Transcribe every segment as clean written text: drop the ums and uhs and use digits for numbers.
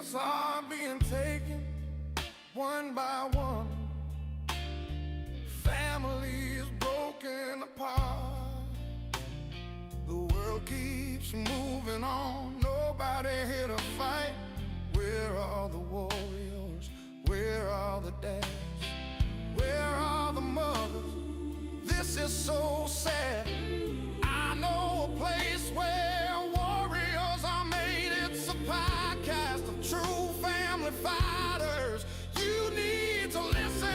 Lives are being taken one by one. Families broken apart. The world keeps moving on. Nobody here to fight. Where are the warriors? Where are the dads? Where are the mothers? This is so sad. I know a place where warriors are made. It's a podcast of true family fighters. You need to listen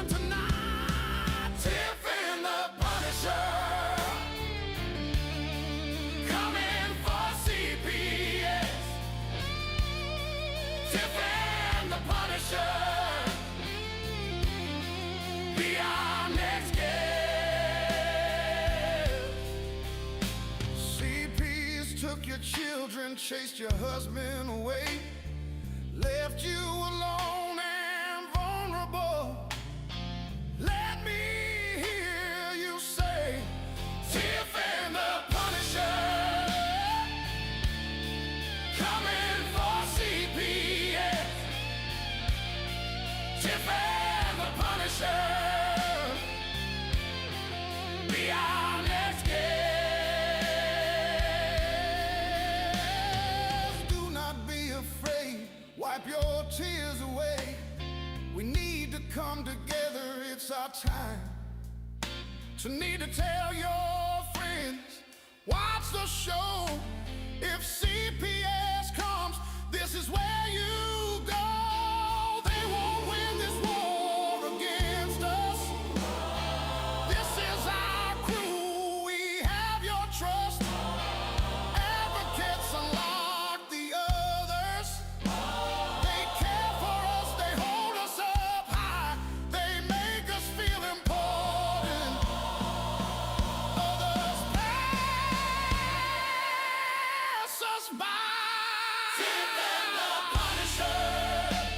tonight. Tiff and the Punisher, coming for CPS. Tiff and the Punisher, be our next guest. CPS took your children, chased your husband away, left you alone and vulnerable. Let me hear you say, Tiff and the Punisher, coming for CPS. Tiff and the Punisher, be our next guest. Do not be afraid, wipe your tears away. We need to come together, it's our time. To need to tell your friends, watch the show. If CPS comes, this is where you go. They won't win this war against us. This is our crew, we have your trust. Advocates unlock the others. They care for us, they hold us up high. They make us feel important. Others pass us by. Tiff and the Punisher,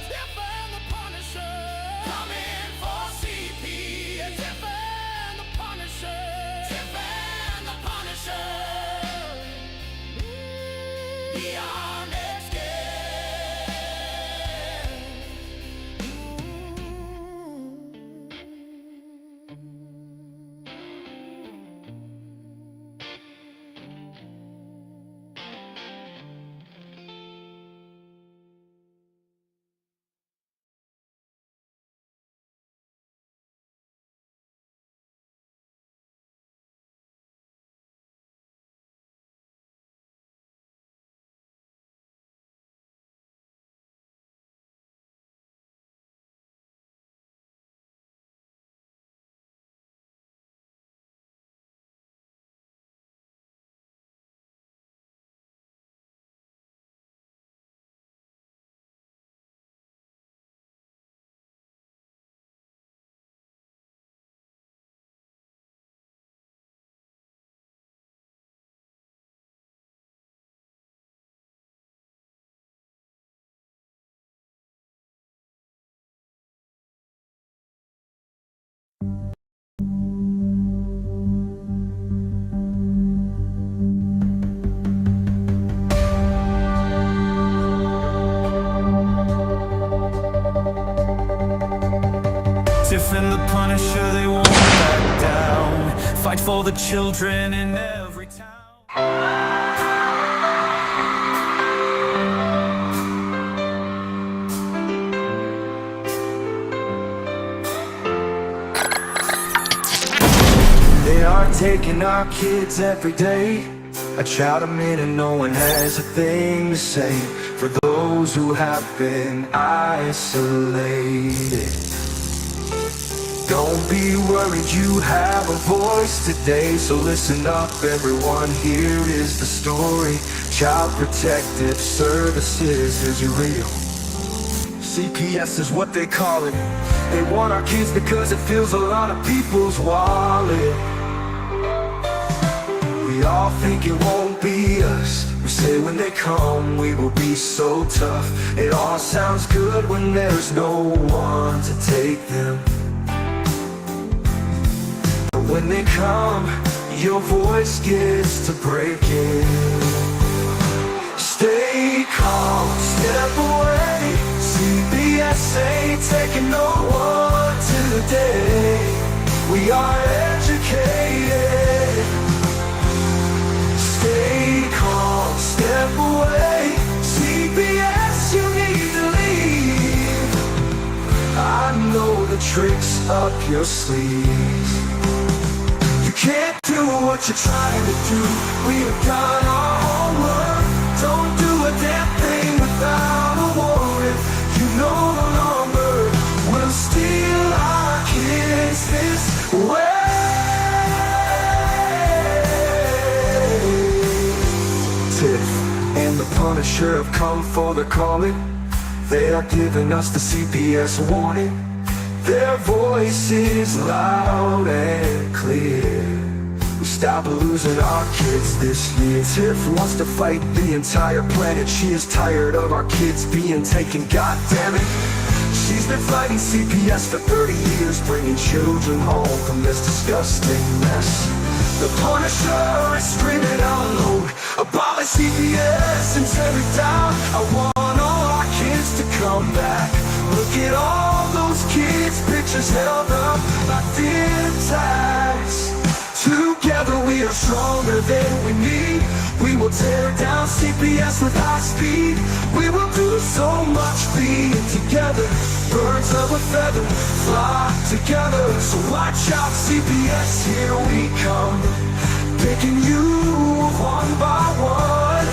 Tiff and the Punisher, coming for CPS. Tiff and the Punisher, Tiff and the Punisher, be our next Tiff and the Punisher, they won't back down. Fight for the children in every town. They are taking our kids every day. I shout them in and no one has a thing to say. For those who have been isolated, don't be worried, you have a voice today. So listen up everyone, here is the story. Child Protective Services is real. CPS is what they call it. They want our kids because it fills a lot of people's wallet. We all think it won't be us. We say when they come we will be so tough. It all sounds good when there's no one to take them. But when they come, your voice gets to breaking. Stay calm, ain't taking no one today. We are educated. Stay calm, step away. CPS, you need to leave. I know the tricks up your sleeve. You can't do what you're trying to do. We've done our homework. Don't do a damn thing without a warrant. You no longer will steal our kids this way. Tiff and the Punisher have come for the calling. They are giving us the CPS warning. Their voice is loud and clear. We stop losing our kids this year. Tiff wants to fight the entire planet. She is tired of our kids being taken, god damn it. She's been fighting CPS for 30 years, bringing children home from this disgusting mess. The Punisher is screaming out loud, abolish CPS and tear it down. I want all our kids to come back. Look at all those kids' pictures held up like dear tags. Together we are stronger than we need. We will tear down CPS with high speed. We will do so much being together. Birds of a feather fly together. So watch out CPS, here we come. Picking you one by one.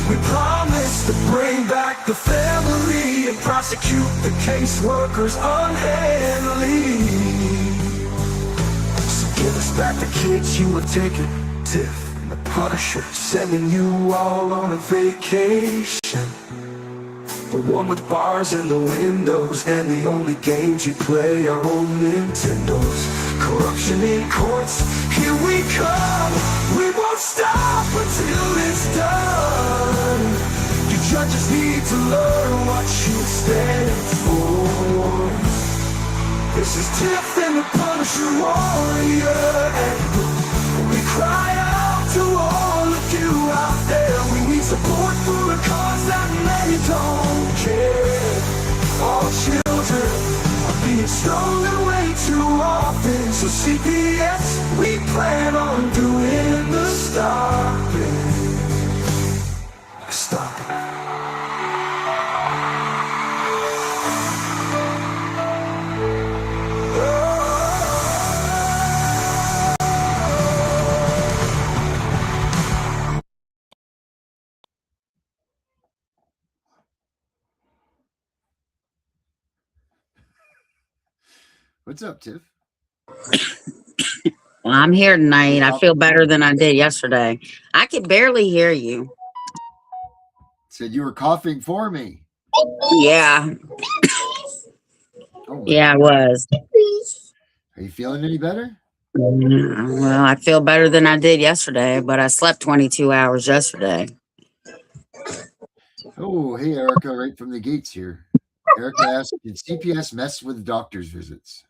We promise to bring back the family and prosecute the caseworkers unhandily. Give us back the kids you were taking. Tiff and the Punisher sending you all on a vacation. The one with bars in the windows and the only games you play are old Nintendos. Corruption in courts, here we come. We won't stop until it's done. You judges need to learn what you stand for. This is Tiff and the Punisher warrior, and we cry out to all of you out there. We need support for a cause that many don't care. All children are being stolen way too often. So CPS, we plan on doing the stopping. Stop it. What's up, Tiff? Well, I'm here tonight. I feel better than I did yesterday. I could barely hear you. Said you were coughing for me. Yeah. Oh, Yeah, I was. are you feeling any better? Well, I feel better than I did yesterday, but I slept 22 hours yesterday. Oh, hey, Erica, right from the gates here. Erica asked, did CPS mess with doctor's visits?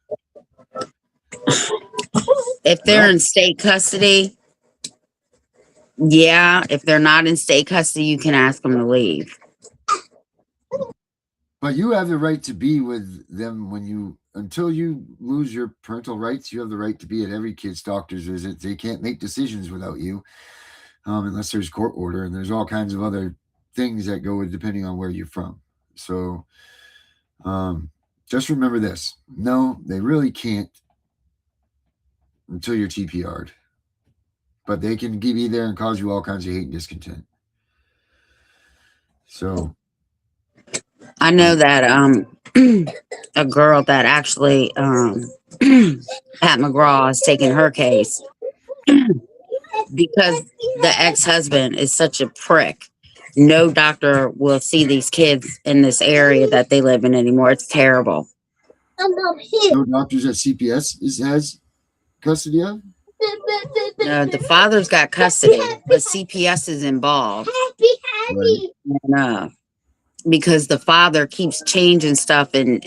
If they're in state custody, yeah. If they're not in state custody, you can ask them to leave. But you have the right to be with them until you lose your parental rights. You have the right to be at every kid's doctor's visit. They can't make decisions without you, unless there's court order, and there's all kinds of other things that go with depending on where you're from. So just remember this. No, they really can't until you're TPR'd. But they can be there and cause you all kinds of hate and discontent. So I know that a girl that actually Pat McGraw has taken her case because the ex-husband is such a prick. No doctor will see these kids in this area that they live in anymore. It's terrible. no doctors at CPS has custody of? The father's got custody, but CPS is involved. Right. And, because the father keeps changing stuff and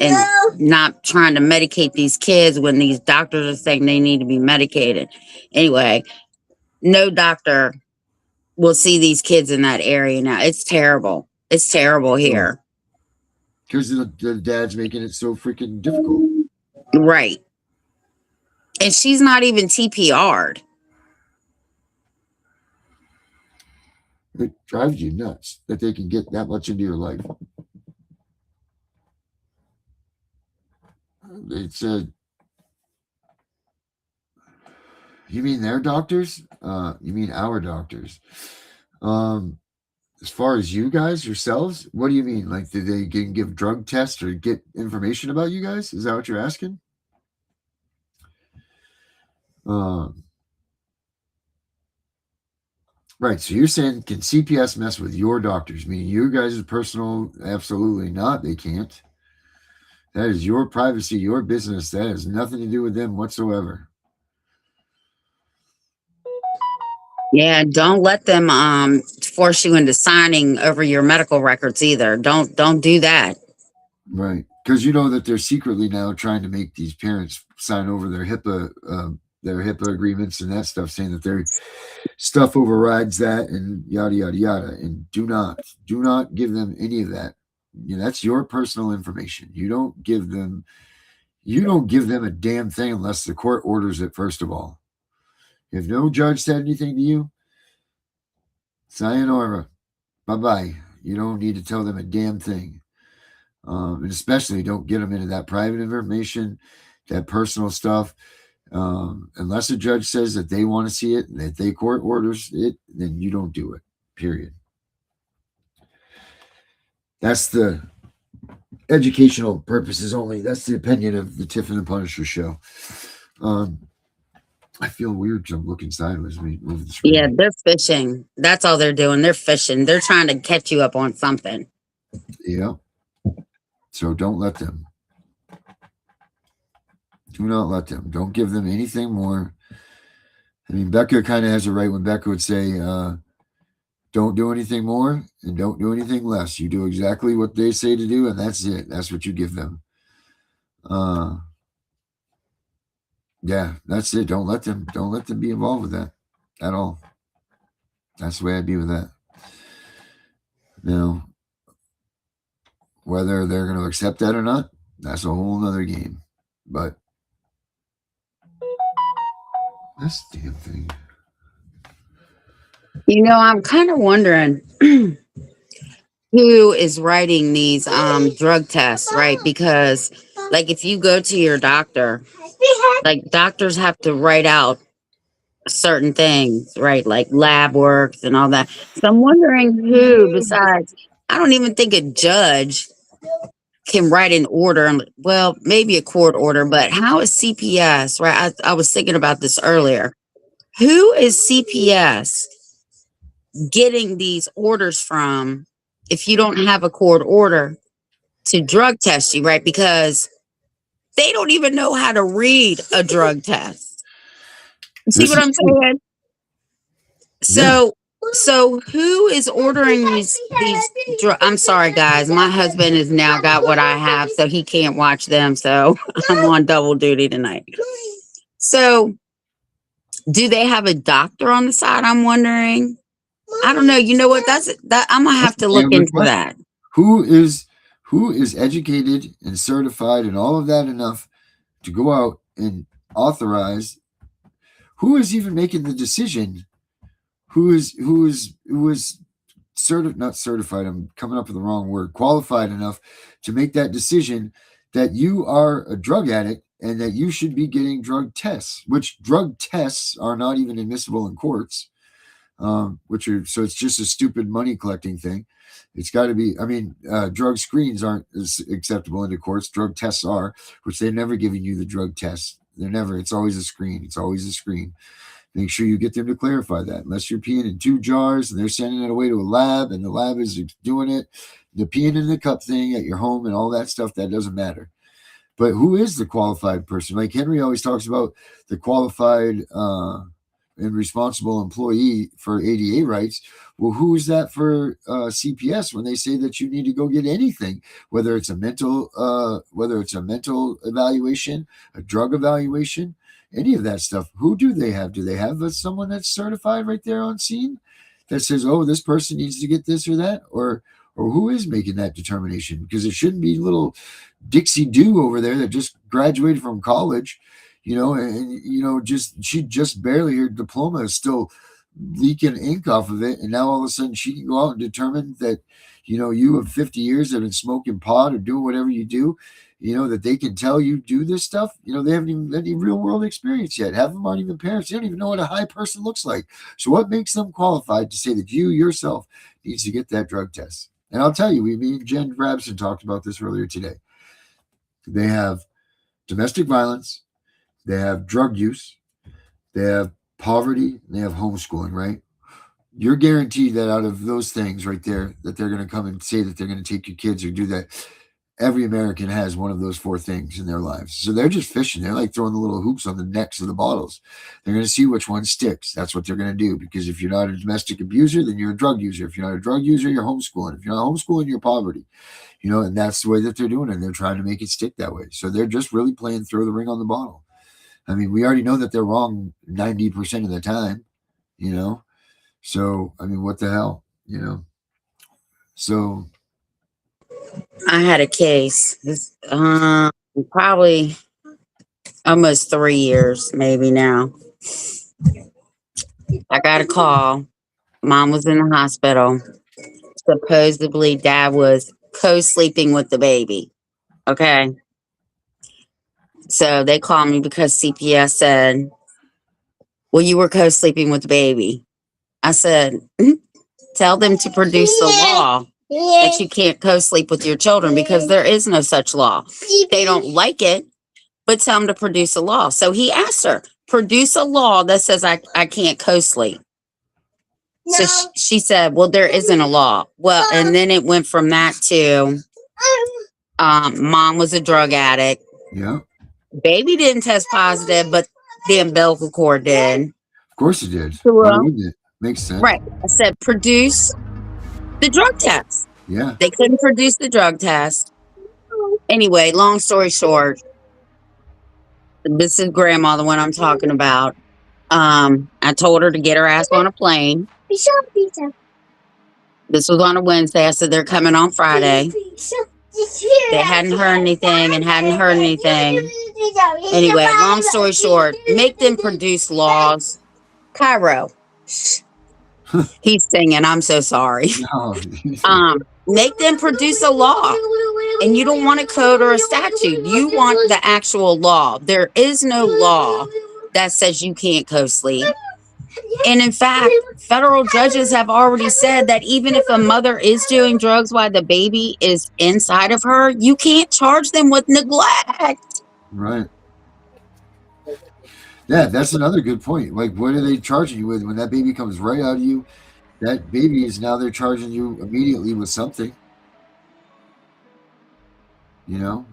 not trying to medicate these kids when these doctors are saying they need to be medicated. Anyway, no doctor will see these kids in that area now. It's terrible. It's terrible here. Because the dad's making it so freaking difficult. Right. And she's not even TPR'd. It drives you nuts that they can get that much into your life. It's a. You mean their doctors? You mean our doctors? As far as you guys yourselves, what do you mean? Like, did they give drug tests or get information about you guys? Is that what you're asking? Right. So you're saying, can CPS mess with your doctors? Meaning you guys' personal? Absolutely not. They can't. That is your privacy, your business. That has nothing to do with them whatsoever. Yeah, don't let them force you into signing over your medical records either. Don't do that. Right. Because you know that they're secretly now trying to make these parents sign over their HIPAA agreements and that stuff, saying that their stuff overrides that and yada yada yada. And do not give them any of that. You know, that's your personal information. You don't give them a damn thing unless the court orders it, first of all. If no judge said anything to you, sayonara, bye-bye. You don't need to tell them a damn thing. And especially don't get them into that private information, that personal stuff. Unless a judge says that they want to see it, that they court orders it, then you don't do it, period. That's the educational purposes only. That's the opinion of the Tiff and the Punisher show. I feel weird because I'm looking sideways. Let me move the screen. Yeah, they're fishing. That's all they're doing. They're fishing. They're trying to catch you up on something. Yeah. So don't let them. Do not let them. Don't give them anything more. I mean, Becca kind of has a right when Becca would say, don't do anything more and don't do anything less. You do exactly what they say to do, and that's it. That's what you give them. Yeah, that's it. Don't let them be involved with that at all. That's the way I'd be with that. Now, whether they're going to accept that or not, that's a whole nother game. But this damn thing. You know, I'm kind of wondering who is writing these drug tests, right? Because like if you go to your doctor, like doctors have to write out certain things, right? Like lab works and all that. So I'm wondering who besides, I don't even think a judge can write an order, and well, maybe a court order, but how is CPS, right? I was thinking about this earlier. Who is CPS getting these orders from if you don't have a court order to drug test you, right? Because they don't even know how to read a drug test. See what I'm saying? So who is ordering these I'm sorry guys, my husband has now got what I have, so he can't watch them, so I'm on double duty tonight. So do they have a doctor on the side? I'm wondering. I don't know. You know what? That I'm gonna have to look into that. Who is educated and certified and all of that enough to go out and authorize? Who is even making the decision? Who is not certified? I'm coming up with the wrong word. Qualified enough to make that decision that you are a drug addict and that you should be getting drug tests, which drug tests are not even admissible in courts. So it's just a stupid money collecting thing. It's got to be, drug screens aren't as acceptable into courts. Drug tests are, which they've never given you the drug tests. It's always a screen. It's always a screen. Make sure you get them to clarify that. Unless you're peeing in 2 jars and they're sending it away to a lab and the lab is doing it, the peeing in the cup thing at your home and all that stuff, that doesn't matter. But who is the qualified person? Like Henry always talks about the qualified and responsible employee for ADA rights. Well, who is that for CPS when they say that you need to go get anything, whether it's a mental evaluation, a drug evaluation, any of that stuff? Who do they have? Do they have someone that's certified right there on scene that says, oh, this person needs to get this or that? Or or who is making that determination? Because it shouldn't be little Dixie Doo over there that just graduated from college, she just barely, her diploma is still leaking ink off of it, and now all of a sudden she can go out and determine that, you of 50 years have been smoking pot or doing whatever you do, that they can tell you do this stuff. They haven't even had any real world experience yet. Half of them aren't even parents. They don't even know what a high person looks like. So what makes them qualified to say that you yourself needs to get that drug test? And I'll tell you, me and Jen Grabson talked about this earlier today. They have domestic violence, they have drug use, they have poverty, and they have homeschooling, right? You're guaranteed that out of those things right there, that they're going to come and say that they're going to take your kids or do that. Every American has one of those 4 things in their lives. So they're just fishing. They're like throwing the little hoops on the necks of the bottles. They're going to see which one sticks. That's what they're going to do. Because if you're not a domestic abuser, then you're a drug user. If you're not a drug user, you're homeschooling. If you're not homeschooling, you're poverty. And that's the way that they're doing it. And they're trying to make it stick that way. So they're just really playing throw the ring on the bottle. I mean, we already know that they're wrong 90% of the time, So, I mean, what the hell, So I had a case, probably almost 3 years, maybe now. I got a call. Mom was in the hospital. Supposedly, dad was co-sleeping with the baby. Okay. So they called me because CPS said, well, you were co-sleeping with the baby. I said, tell them to produce the law that you can't co-sleep with your children, because there is no such law. They don't like it, but tell them to produce a law. So he asked her, produce a law that says I can't co-sleep. So she said, well, there isn't a law. Well, and then it went from that to mom was a drug addict. Yeah. Baby didn't test positive, but the umbilical cord did. Of course it did. Well, why wouldn't it? Makes sense. Right. I said, produce the drug test. Yeah. They couldn't produce the drug test. Anyway, long story short, this is grandma, the one I'm talking about. I told her to get her ass on a plane. This was on a Wednesday. I said they're coming on Friday. They hadn't heard anything and hadn't heard anything. Anyway, long story short, make them produce laws. Cairo. He's singing. I'm so sorry. No. Make them produce a law. And you don't want a code or a statute. You want the actual law. There is no law that says you can't co-sleep. And in fact, federal judges have already said that even if a mother is doing drugs while the baby is inside of her, you can't charge them with neglect. Right. Yeah, that's another good point. Like, what are they charging you with when that baby comes right out of you? That baby is now, they're charging you immediately with something. And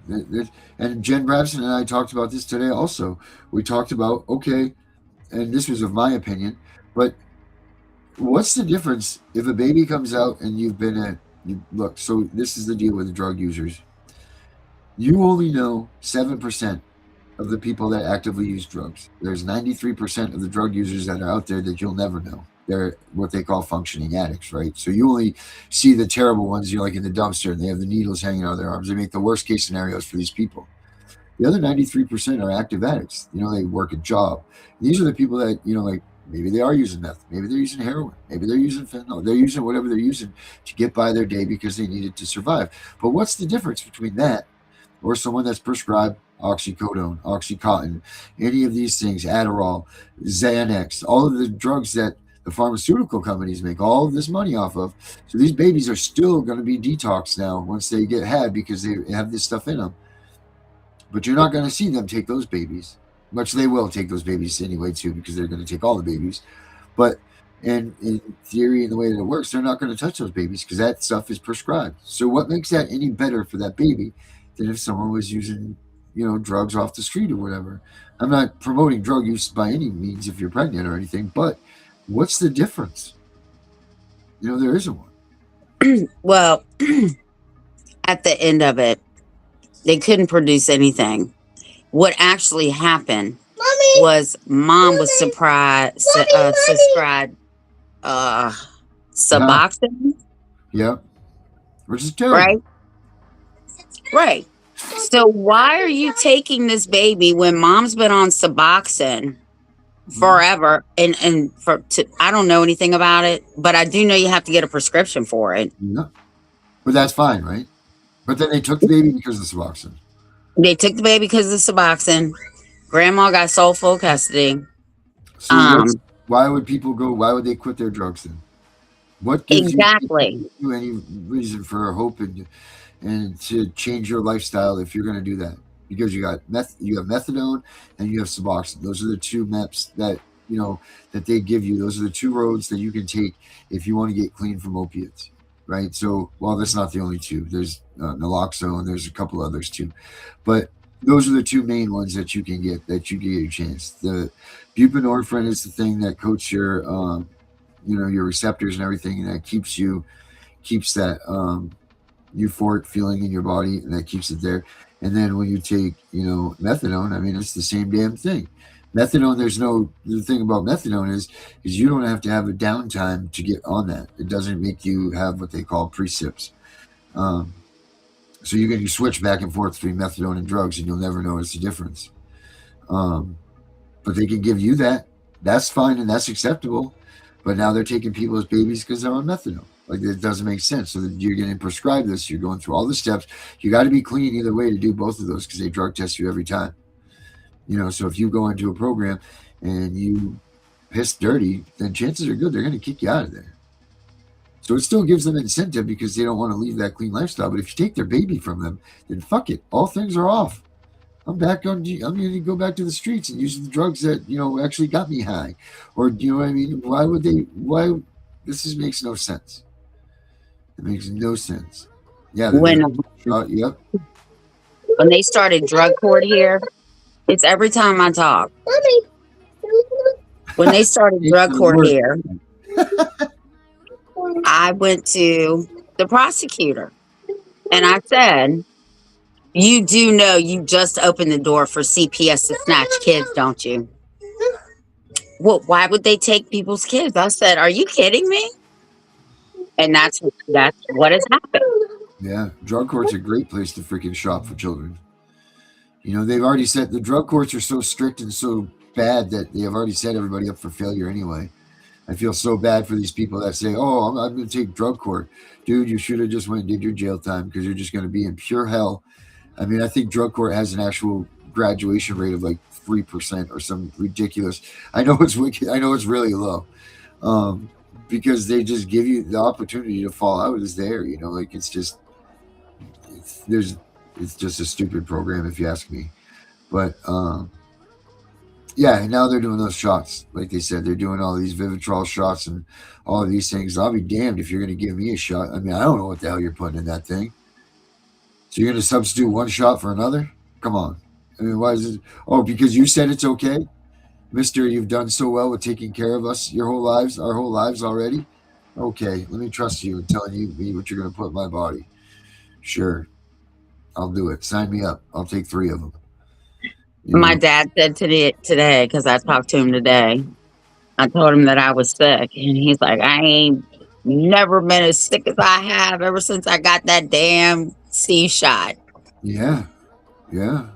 Jen Rabson and I talked about this today also. We talked about, okay, and this was of my opinion, but what's the difference if a baby comes out and you've been look, so this is the deal with the drug users. You only know 7% of the people that actively use drugs. There's 93% of the drug users that are out there that you'll never know. They're what they call functioning addicts, right? So you only see the terrible ones, you're like in the dumpster and they have the needles hanging out of their arms. They make the worst case scenarios for these people. The other 93% are active addicts. They work a job. These are the people that, like maybe they are using meth, maybe they're using heroin, maybe they're using fentanyl, they're using whatever they're using to get by their day because they need it to survive. But what's the difference between that or someone that's prescribed oxycodone, Oxycontin, any of these things, Adderall, Xanax, all of the drugs that the pharmaceutical companies make all of this money off of? So these babies are still going to be detoxed now once they get had because they have this stuff in them. But you're not going to see them take those babies. Much they will take those babies anyway, too, because they're going to take all the babies. But in theory, in the way that it works, they're not going to touch those babies because that stuff is prescribed. So what makes that any better for that baby than if someone was using, drugs off the street or whatever? I'm not promoting drug use by any means if you're pregnant or anything, but what's the difference? There isn't one. Well, at the end of it, they couldn't produce anything. What actually happened was mom was prescribed Suboxone. Yeah. which is terrible. right? Right. So why are you taking this baby when mom's been on Suboxone forever and I don't know anything about it, but I do know you have to get a prescription for it. Yeah. But that's fine, right? But then they took the baby because of Suboxone. They took the baby because of Suboxone. Grandma got sole full custody. So why would people go? Why would they quit their drugs then? What gives Exactly. you any reason for hope and to change your lifestyle if you're going to do that? Because you have methadone and you have Suboxone. Those are the two maps that that they give you. Those are the two roads that you can take if you want to get clean from opiates, right? So, well, that's not the only two. There's naloxone. There's a couple others too, but those are the two main ones that you can get your chance. The buprenorphine is the thing that coats your your receptors and everything, and that keeps that euphoric feeling in your body, and that keeps it there. And then when you take methadone, I mean, it's the same damn thing. Methadone, the thing about methadone is you don't have to have a downtime to get on that. It doesn't make you have what they call precipes. So you can switch back and forth between methadone and drugs, and you'll never notice the difference. But they can give you that. That's fine and that's acceptable. But now they're taking people's babies because they're on methadone. Like, it doesn't make sense. So you're getting prescribed this. You're going through all the steps. You got to be clean either way to do both of those because they drug test you every time. So if you go into a program and you piss dirty, then chances are good they're going to kick you out of there. So it still gives them incentive because they don't want to leave that clean lifestyle. But if you take their baby from them, then fuck it. All things are off. I'm going to go back to the streets and use the drugs that, actually got me high. Or, what I mean? This makes no sense. It makes no sense. Yeah. Yep. When they started drug court here, it's every time I talk. When they started drug court here, I went to the prosecutor and I said, you do know you just opened the door for CPS to snatch kids, don't you? Well, why would they take people's kids? I said, are you kidding me? And that's what has happened. Yeah, drug court's a great place to freaking shop for children. They've already said the drug courts are so strict and so bad that they have already set everybody up for failure anyway. I feel so bad for these people that say, oh, I'm going to take drug court. Dude, you should have just went and did your jail time because you're just going to be in pure hell. I mean, I think drug court has an actual graduation rate of like 3% or some ridiculous. I know it's wicked. I know it's really low. Because they just give you the opportunity to fall out is there, like it's just a stupid program if you ask me. But yeah, now they're doing those shots. Like they said, they're doing all these Vivitrol shots and all of these things. I'll be damned if you're going to give me a shot. I mean, I don't know what the hell you're putting in that thing. So you're going to substitute one shot for another? Come on. I mean, why is it? Oh, because you said it's okay? Mister, you've done so well with taking care of us our whole lives already. Okay, let me trust you and telling me what you're going to put in my body. Sure, I'll do it. Sign me up. I'll take 3 of them. My dad said to me today, because I talked to him today, I told him that I was sick. And he's like, I ain't never been as sick as I have ever since I got that damn C shot. Yeah. Yeah.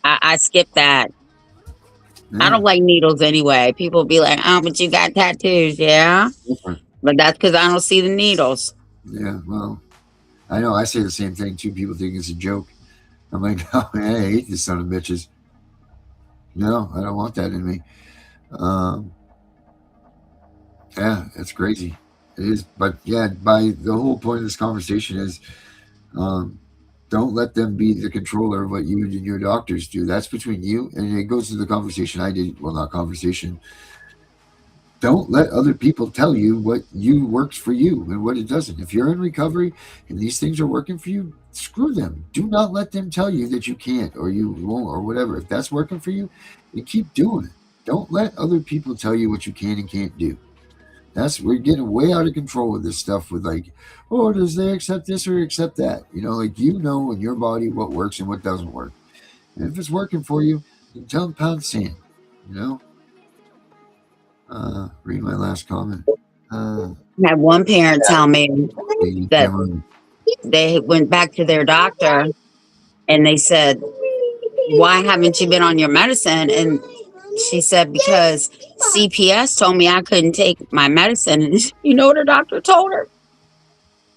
I skipped that. I don't like needles anyway. People be like, oh, but you got tattoos. Yeah. Different. But that's because I don't see the needles. Yeah, well, I know. I say the same thing too. People think it's a joke. I'm like, oh, man, I hate this son of bitches. No, I don't want that in me. Yeah, it's crazy. It is. But yeah, the whole point of this conversation is don't let them be the controller of what you and your doctors do. That's between you. And it goes to the conversation I did. Well, not conversation. Don't let other people tell you what works for you and what it doesn't. If you're in recovery and these things are working for you, screw them. Do not let them tell you that you can't or you won't or whatever. If that's working for you, you keep doing it. Don't let other people tell you what you can and can't do. We're getting way out of control with this stuff with like, oh, does they accept this or accept that? Like in your body what works and what doesn't work. And if it's working for you, then pound sand, Read my last comment. Uh, I had one parent tell me you that can't- they went back to their doctor and they said, "Why haven't you been on your medicine?" And she said, "Because CPS told me I couldn't take my medicine." And you know what her doctor told her?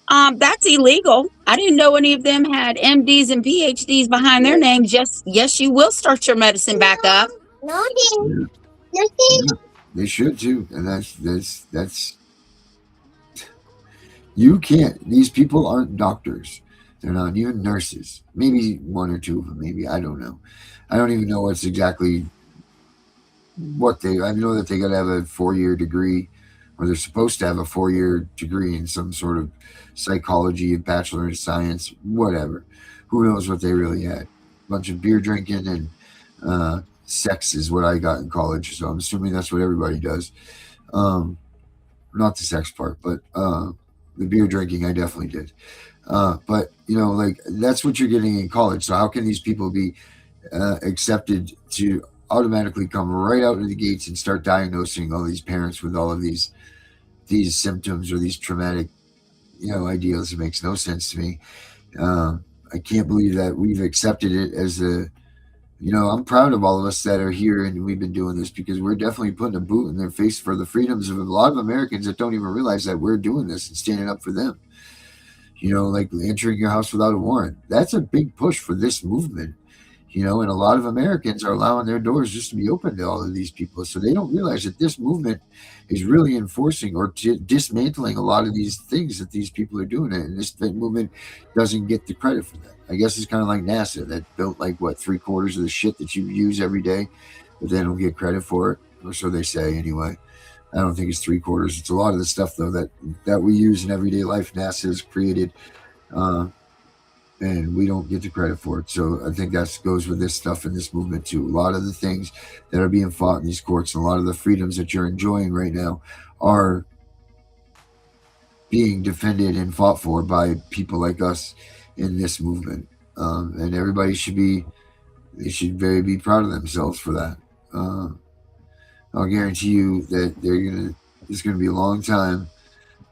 That's illegal. I didn't know any of them had MDs and PhDs behind their names. Yes, you will start your medicine back up. yeah, yeah, they should too. And that's you can't. These people aren't doctors. They're not even nurses. Maybe one or two of them. Maybe I don't know. I don't even know what's exactly what they. I know that they got to have a 4-year degree, or they're supposed to have a 4-year degree in some sort of psychology, a bachelor in science, whatever. Who knows what they really had? A bunch of beer drinking and sex is what I got in college. So I'm assuming that's what everybody does. Not the sex part, but the beer drinking I definitely did. But like that's what you're getting in college. So how can these people be accepted to automatically come right out of the gates and start diagnosing all these parents with all of these symptoms or these traumatic ideals? It makes no sense to me. I can't believe that we've accepted it as I'm proud of all of us that are here and we've been doing this, because we're definitely putting a boot in their face for the freedoms of a lot of Americans that don't even realize that we're doing this and standing up for them. Like entering your house without a warrant. That's a big push for this movement. And a lot of Americans are allowing their doors just to be open to all of these people. So they don't realize that this movement is really enforcing or dismantling a lot of these things that these people are doing. And this movement doesn't get the credit for that. I guess it's kind of like NASA that built like 3/4 of the shit that you use every day, but they don't get credit for it. Or so they say anyway. I don't think it's 3/4. It's a lot of the stuff though that we use in everyday life. NASA has created, and we don't get the credit for it. So I think that goes with this stuff in this movement too. A lot of the things that are being fought in these courts and a lot of the freedoms that you're enjoying right now are being defended and fought for by people like us in this movement. And everybody should be very be proud of themselves for that. I'll guarantee you that it's gonna be a long time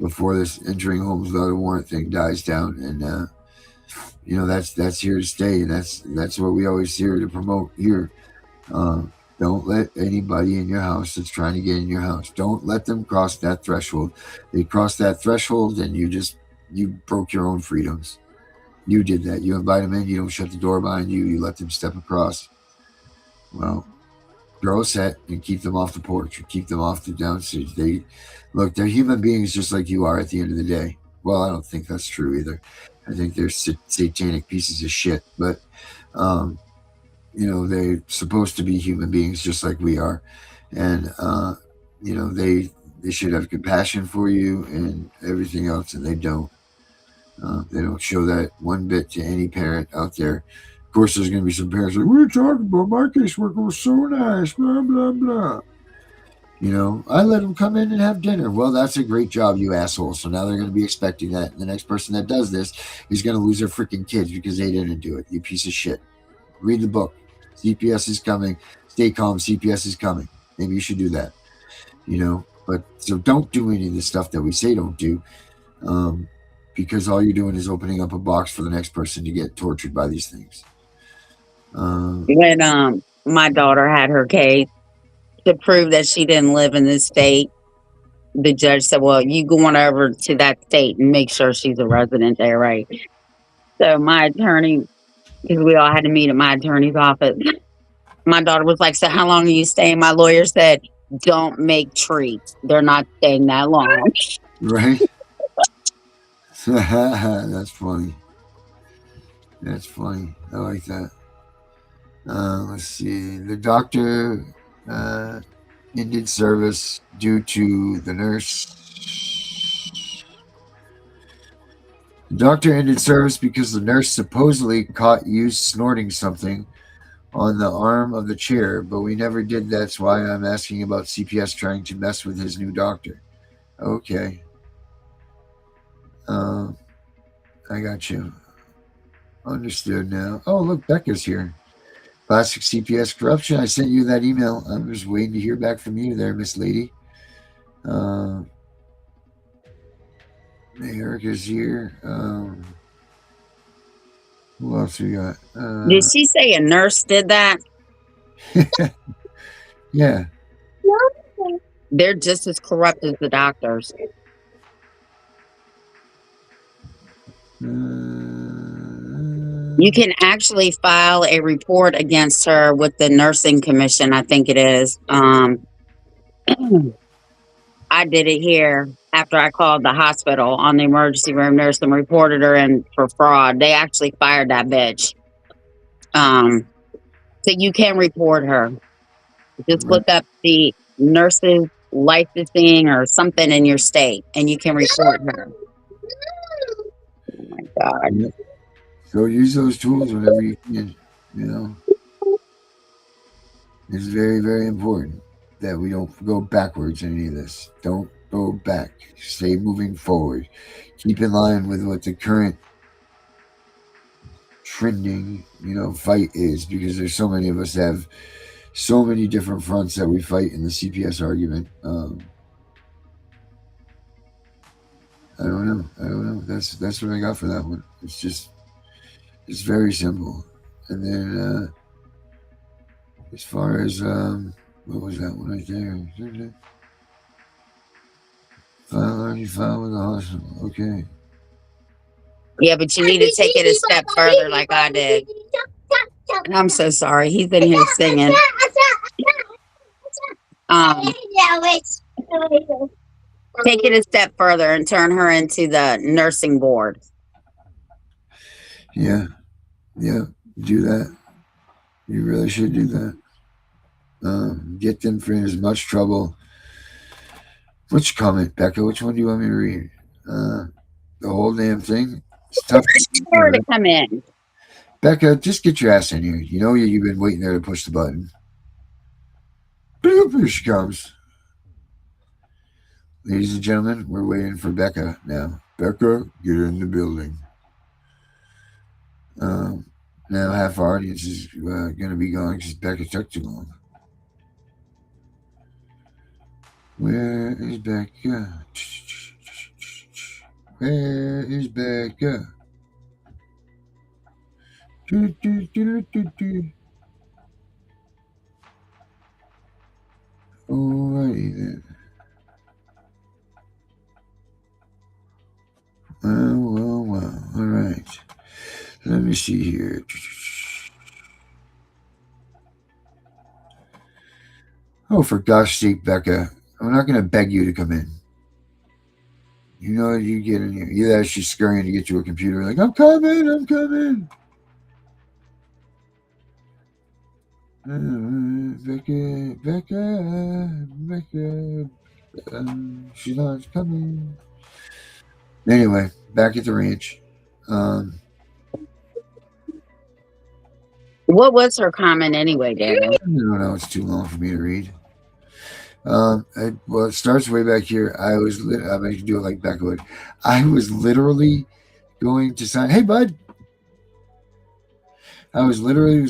before this entering homes without a warrant thing dies down. And that's here to stay. And that's what we always here to promote here. Don't let anybody in your house that's trying to get in your house. Don't let them cross that threshold. They cross that threshold and you broke your own freedoms. You did that. You invite them in. You don't shut the door behind you. You let them step across. Well, throw a set and keep them off the porch or keep them off the downstairs. They're human beings just like you are at the end of the day. Well, I don't think that's true either. I think they're satanic pieces of shit. But, they're supposed to be human beings just like we are. And, they should have compassion for you and everything else, and they don't. They don't show that one bit to any parent out there. Of course, there's going to be some parents like, "What are you talking about? My caseworker was so nice, blah, blah, blah." I let them come in and have dinner. Well, that's a great job, you asshole. So now they're going to be expecting that. And the next person that does this is going to lose their freaking kids because they didn't do it. You piece of shit. Read the book. CPS is coming. Stay calm. CPS is coming. Maybe you should do that. But so don't do any of the stuff that we say don't do. Because all you're doing is opening up a box for the next person to get tortured by these things. When my daughter had her case, to prove that she didn't live in this state, the judge said, "Well, you going over to that state and make sure she's a resident there, right?" So my attorney, because we all had to meet at my attorney's office, my daughter was like, "So how long are you staying?" My lawyer said, "Don't make treats. They're not staying that long." Right? That's funny. That's funny. I like that. Let's see. The doctor ended service due to the nurse. The doctor ended service because the nurse supposedly caught you snorting something on the arm of the chair, but we never did. That's why I'm asking about CPS trying to mess with his new doctor. Okay. I got you. Understood now. Oh, look, Becca's here. Classic CPS corruption. I sent you that email. I'm just waiting to hear back from you there, Miss Lady. Erica's here. Who else we got? Did she say a nurse did that? Yeah. They're just as corrupt as the doctors. You can actually file a report against her with the nursing commission, I think it is. I did it here after I called the hospital on the emergency room nurse and reported her in for fraud. They actually fired that bitch. So you can report her. Just look up the nurses licensing or something in your state, and you can report her. Oh my God. Yep. So use those tools whenever you can. You know, it's very, very important that we don't go backwards in any of this. Don't go back. Stay moving forward. Keep in line with what the current trending, fight is, because there's so many of us that have so many different fronts that we fight in the CPS argument. I don't know. That's what I got for that one. It's very simple. And then as far as what was that one right there? File with the hospital. Okay. Yeah, but you need to take it a step further, like I did. I'm so sorry. He's in here singing. Take it a step further and turn her into the nursing board. Yeah, do that. You really should do that. Get them for as much trouble. Which comment, Becca? Which one do you want me to read? The whole damn thing. It's tough. Her to come in. Becca, just get your ass in here. You know you've been waiting there to push the button. Here she comes. Ladies and gentlemen, we're waiting for Becca now. Becca, get in the building. Now half our audience is going to be gone because Becca took too long. Where is Becca? Where is Becca? Alrighty then. Well. All right. Let me see here. Oh, for gosh sake, Becca. I'm not going to beg you to come in. You know, you get in here. Either she's scurrying to get to a computer, like, I'm coming. Becca. She's not coming. Anyway, back at the ranch. What was her comment anyway, David? I don't know. It's too long for me to read. Well, it starts way back here. I'm going to do it like Becca. I was literally going to sign. Hey, bud. I was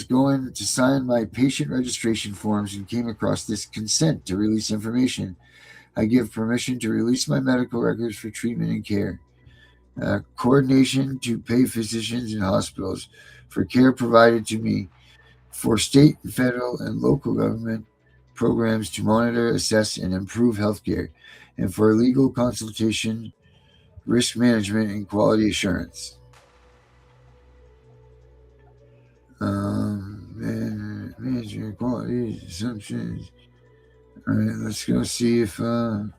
going to sign my patient registration forms and came across this consent to release information. I give permission to release my medical records for treatment and care. Coordination to pay physicians and hospitals for care provided to me, for state, federal, and local government programs to monitor, assess, and improve healthcare, and for legal consultation, risk management, and quality assurance. Management, quality assumptions. All right, let's go see if. All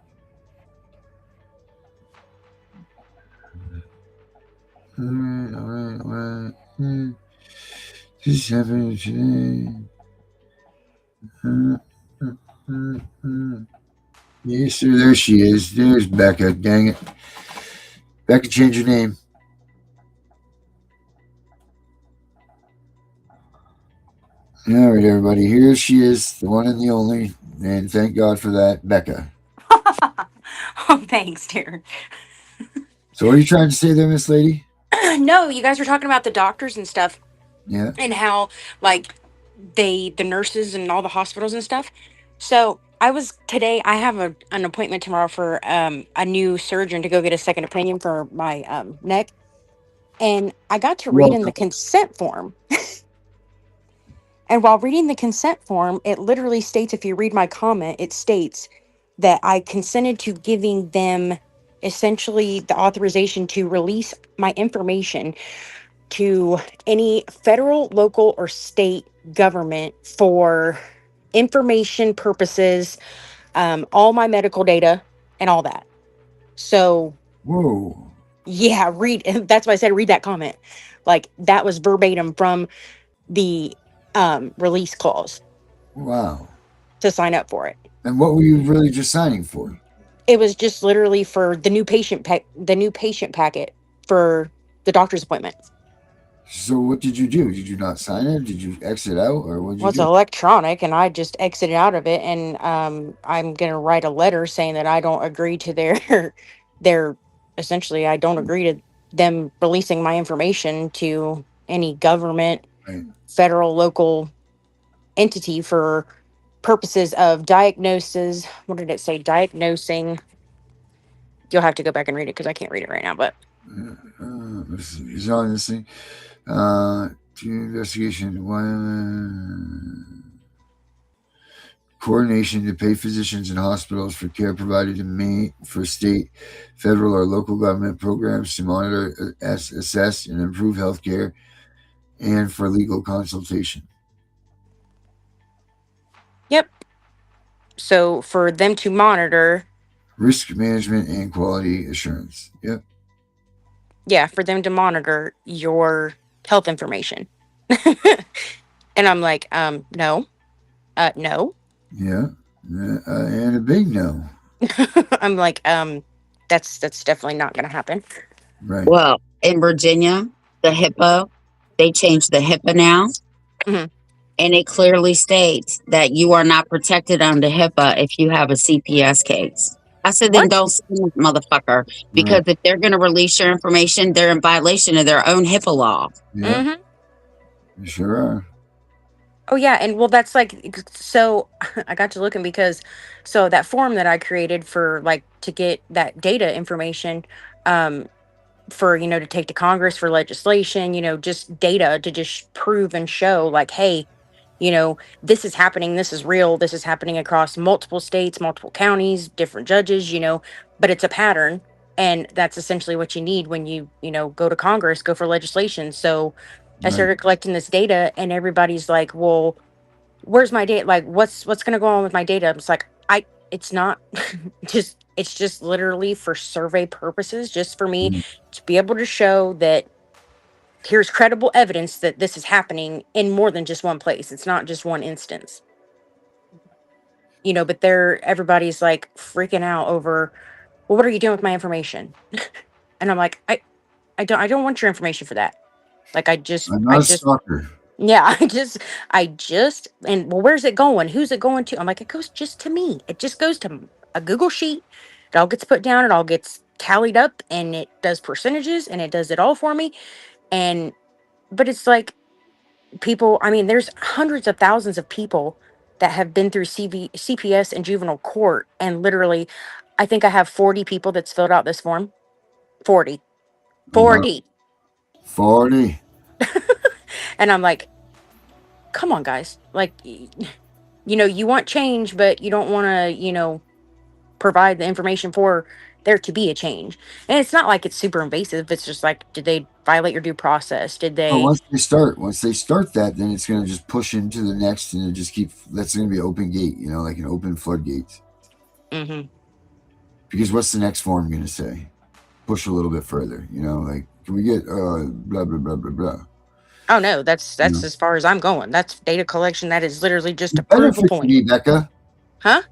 right. This is happening today. Yes, sir. There she is. There's Becca. Dang it. Becca, change your name. All right, everybody. Here she is, the one and the only. And thank God for that, Becca. Oh, thanks, dear. So what are you trying to say there, Miss Lady? No, you guys were talking about the doctors and stuff. Yeah. And how, like, the nurses and all the hospitals and stuff. So today. I have an appointment tomorrow for a new surgeon to go get a second opinion for my neck, and I got to read in the Welcome. consent form. And while reading the consent form, it literally states, if you read my comment, it states that I consented to giving them essentially the authorization to release my information to any federal, local, or state government for information purposes, all my medical data and all that. So, Whoa. yeah, read. That's why I said read that comment. Like that was verbatim from the release clause Wow. to sign up for it. And what were you really just signing for? It was just literally for the new the new patient packet for the doctor's appointment. So what did you do? Did you not sign it? Did you exit out, or what did Well, you it's do? electronic, and I just exited out of it, and I'm gonna write a letter saying that I don't agree to their their essentially I don't agree to them releasing my information to any government, Right. federal, local entity for purposes of diagnosis. What did it say? Diagnosing. You'll have to go back and read it because I can't read it right now. But Let's see. Is on this thing? To investigation. One. Coordination to pay physicians and hospitals for care provided in Maine for state, federal, or local government programs to monitor, assess, and improve health care, and for legal consultation. yep. So for them to monitor, Risk management and quality assurance. Yep. yeah, for them to monitor your health information. And I'm like, no, no. Yeah. And a big no. I'm like, that's definitely not going to happen. Right. Well, in Virginia, the HIPAA, they changed the HIPAA now. Mhm. And it clearly states that you are not protected under HIPAA if you have a CPS case. I said, then What? don't sue this motherfucker. Because Right. if they're going to release your information, they're in violation of their own HIPAA law. Yeah. Hmm. You sure are. Oh yeah, and well, that's like so. I got to looking because so that form that I created for like to get that data information, um, for to take to Congress for legislation, just data to just prove and show like, hey, this is happening, this is real, this is happening across multiple states, multiple counties, different judges, but it's a pattern. And that's essentially what you need when you go to Congress, go for legislation. So I Right. started collecting this data, and everybody's like, well, where's my data? Like, what's going to go on with my data? It's like, it's not it's just literally for survey purposes, just for me Mm. to be able to show that here's credible evidence that this is happening in more than just one place. It's not just one instance, but everybody's like freaking out over, well, what are you doing with my information? And I'm like, I don't want your information for that. Like, I'm I not a just, stalker. yeah, and well, where's it going? Who's it going to? I'm like, it goes just to me. It just goes to a Google sheet. It all gets put down. It all gets tallied up, and it does percentages, and it does it all for me. And, but it's like people, I mean, there's hundreds of thousands of people that have been through CPS and juvenile court. And literally, I think I have 40 people that's filled out this form. 40. Oh, wow. 40. 40. And I'm like, come on, guys. Like, you want change, but you don't want to, provide the information for there to be a change. And it's not like it's super invasive. It's just like, did they violate your due process? Did But they? once they start that, then it's going to just push into the next, and it just that's going to be an open gate, like an open floodgates. Hmm. Because what's the next form going to say? Push a little bit further, like, can we get blah blah blah blah blah? Oh no, that's You know, as far as I'm going. That's data collection. That is literally just to it better prove a freaking point. be, Becca. Huh?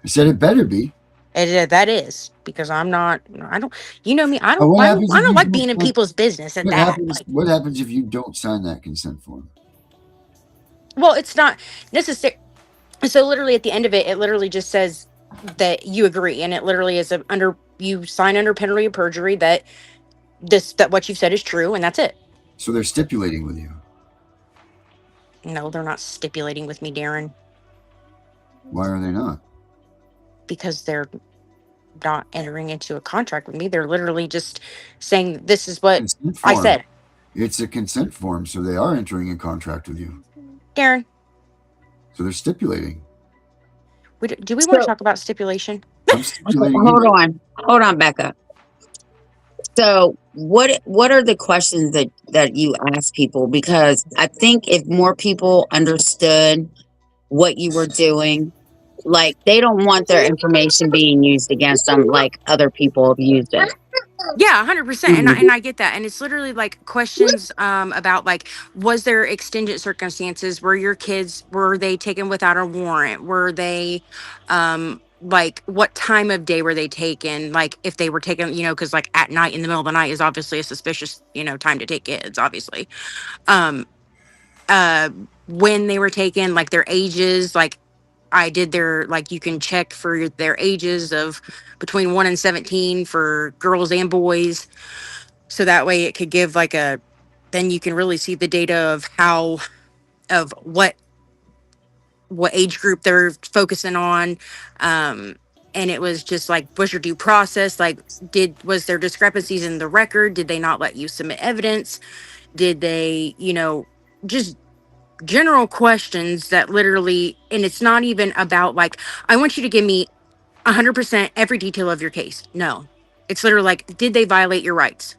I said it better be. That is because I'm not. I don't. You know me. I But don't. what I don't. happens I if don't you like don't being in sign? people's business at What that. happens? Like, What happens if you don't sign that consent form? well, it's not necessary. So literally, at the end of it, it literally just says that you agree, and it literally is under you sign under penalty of perjury that that what you've said is true, and that's it. So they're stipulating with you. No, they're not stipulating with me, Darren. Why are they not? because they're not entering into a contract with me. They're literally just saying, this is what Consent I form. said. It's a consent form, so they are entering a contract with you. Darren, So they're stipulating. do we want to talk about stipulation? I'm stipulating. Hold on, Becca. So what are the questions that you ask people? Because I think if more people understood what you were doing, like they don't want their information being used against them like other people have used it. Yeah, 100%. And I get that. And it's literally like questions about like, was there extended circumstances? Were they taken without a warrant? Were they like what time of day were they taken? Like if they were taken, because like at night in the middle of the night is obviously a suspicious, time to take kids, obviously. Um when they were taken, like their ages, like I did their, like, you can check for their ages of between 1 and 17 for girls and boys. So that way it could give like then you can really see the data of of what age group they're focusing on. And it was just like, was your due process, like, was there discrepancies in the record? Did they not let you submit evidence? Did they, just general questions that literally, and it's not even about like, I want you to give me 100% every detail of your case. No, it's literally like, did they violate your rights?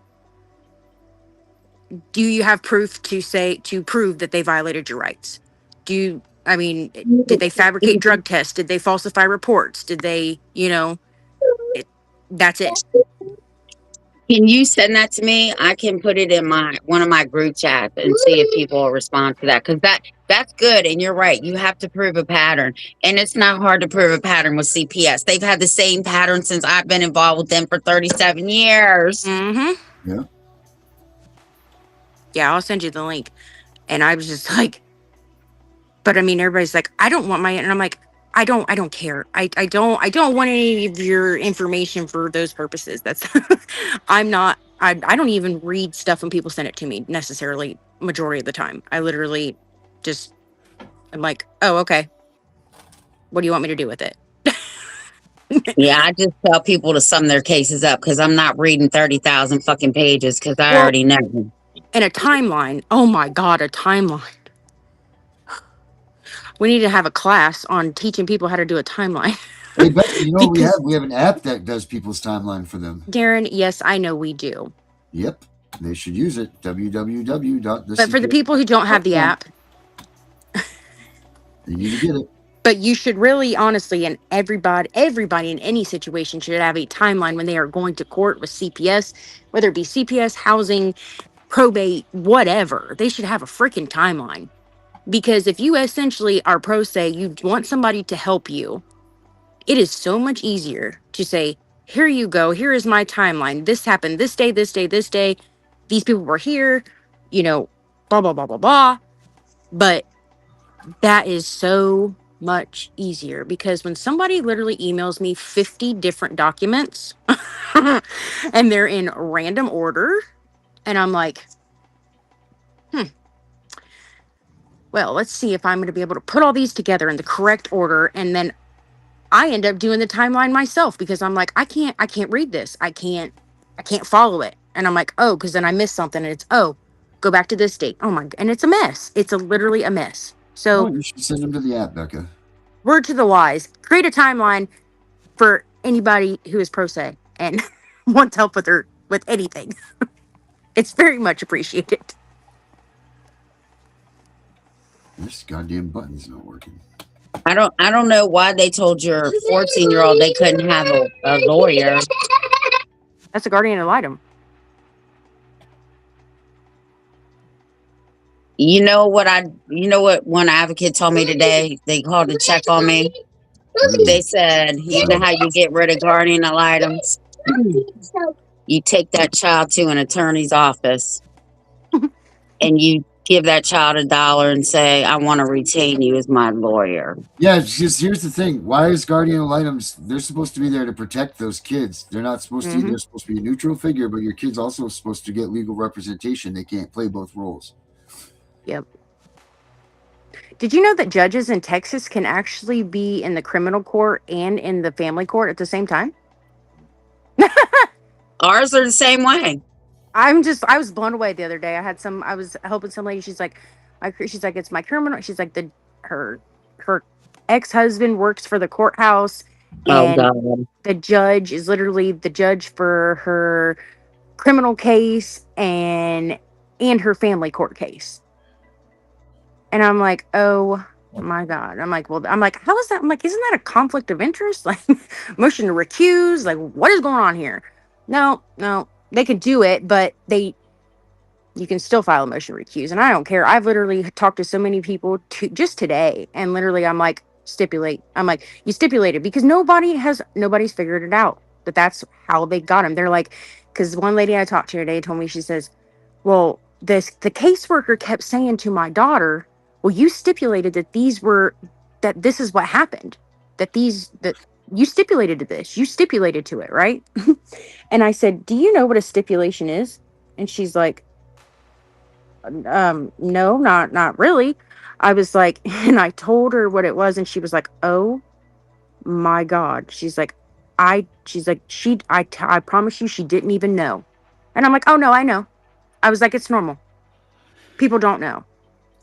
Do you have proof to prove that they violated your rights? Did they fabricate drug tests? Did they falsify reports? Did they, that's it. Can you send that to me? I can put it in one of my group chats and see if people will respond to that. Because that's good. And you're right. You have to prove a pattern. And it's not hard to prove a pattern with CPS. They've had the same pattern since I've been involved with them for 37 years. Mm-hmm. Yeah. Yeah, I'll send you the link. And I was just like, but I mean, everybody's like, I don't want and I'm like, I don't care. I don't want any of your information for those purposes. That's I don't even read stuff when people send it to me necessarily majority of the time. I literally just, I'm like, oh, okay. What do you want me to do with it? Yeah, I just tell people to sum their cases up because I'm not reading 30,000 fucking pages because I already know. And a timeline. Oh my God, a timeline. We need to have a class on teaching people how to do a timeline. Hey, Becca, we have an app that does people's timeline for them. Darren, yes, I know we do. Yep, they should use it. www.the. But for the people who don't have the app, you need to get it. But you should really, honestly, and everybody in any situation should have a timeline when they are going to court with CPS, whether it be CPS, housing, probate, whatever. They should have a freaking timeline. Because if you essentially are pro se, you want somebody to help you, it is so much easier to say, here you go, here is my timeline. This happened this day, this day, this day. These people were here, blah, blah, blah, blah, blah. But that is so much easier because when somebody literally emails me 50 different documents and they're in random order, and I'm like, well, let's see if I'm going to be able to put all these together in the correct order. And then I end up doing the timeline myself because I'm like, I can't read this. I can't follow it. And I'm like, oh, because then I missed something and it's, oh, go back to this date. Oh my God. And it's a mess. It's literally a mess. So you should send them to the app, Becca. Word to the wise, create a timeline for anybody who is pro se and wants help with anything. It's very much appreciated. This goddamn button's not working. I don't know why they told your 14-year-old they couldn't have a lawyer. That's a guardian ad litem. You know what one advocate told me today? They called to check on me. They said, you know how you get rid of guardian ad litems? You take that child to an attorney's office and you give that child $1 and say, I want to retain you as my lawyer. Yeah, just here's the thing. Why is guardian ad litems? They're supposed to be there to protect those kids. They're not supposed to. They're supposed to be a neutral figure, but your kid's also supposed to get legal representation. They can't play both roles. Yep. Did you know that judges in Texas can actually be in the criminal court and in the family court at the same time? Ours are the same way. I was blown away the other day. I was helping some lady. She's like, it's my criminal. She's like, her ex-husband works for the courthouse, Oh and God. the judge is literally the judge for her criminal case and her family court case. And I'm like, oh my God. I'm like, how is that? I'm like, isn't that a conflict of interest? Like, motion to recuse? Like, what is going on here? No, they can do it, but you can still file a motion to recuse. And I don't care. I've literally talked to so many people just today. And literally, I'm like, stipulate. I'm like, you stipulated, because nobody's figured it out. But that's how they got him. They're like, because one lady I talked to today told me, she says, well, the caseworker kept saying to my daughter, well, you stipulated that this is what happened. That you stipulated to this. You stipulated to it, right? And I said, do you know what a stipulation is? And she's like, no, not really. I was like, and I told her what it was, and she was like, oh my God. She's like, I promise you, she didn't even know. And I'm like, oh no, I know. I was like, it's normal. People don't know.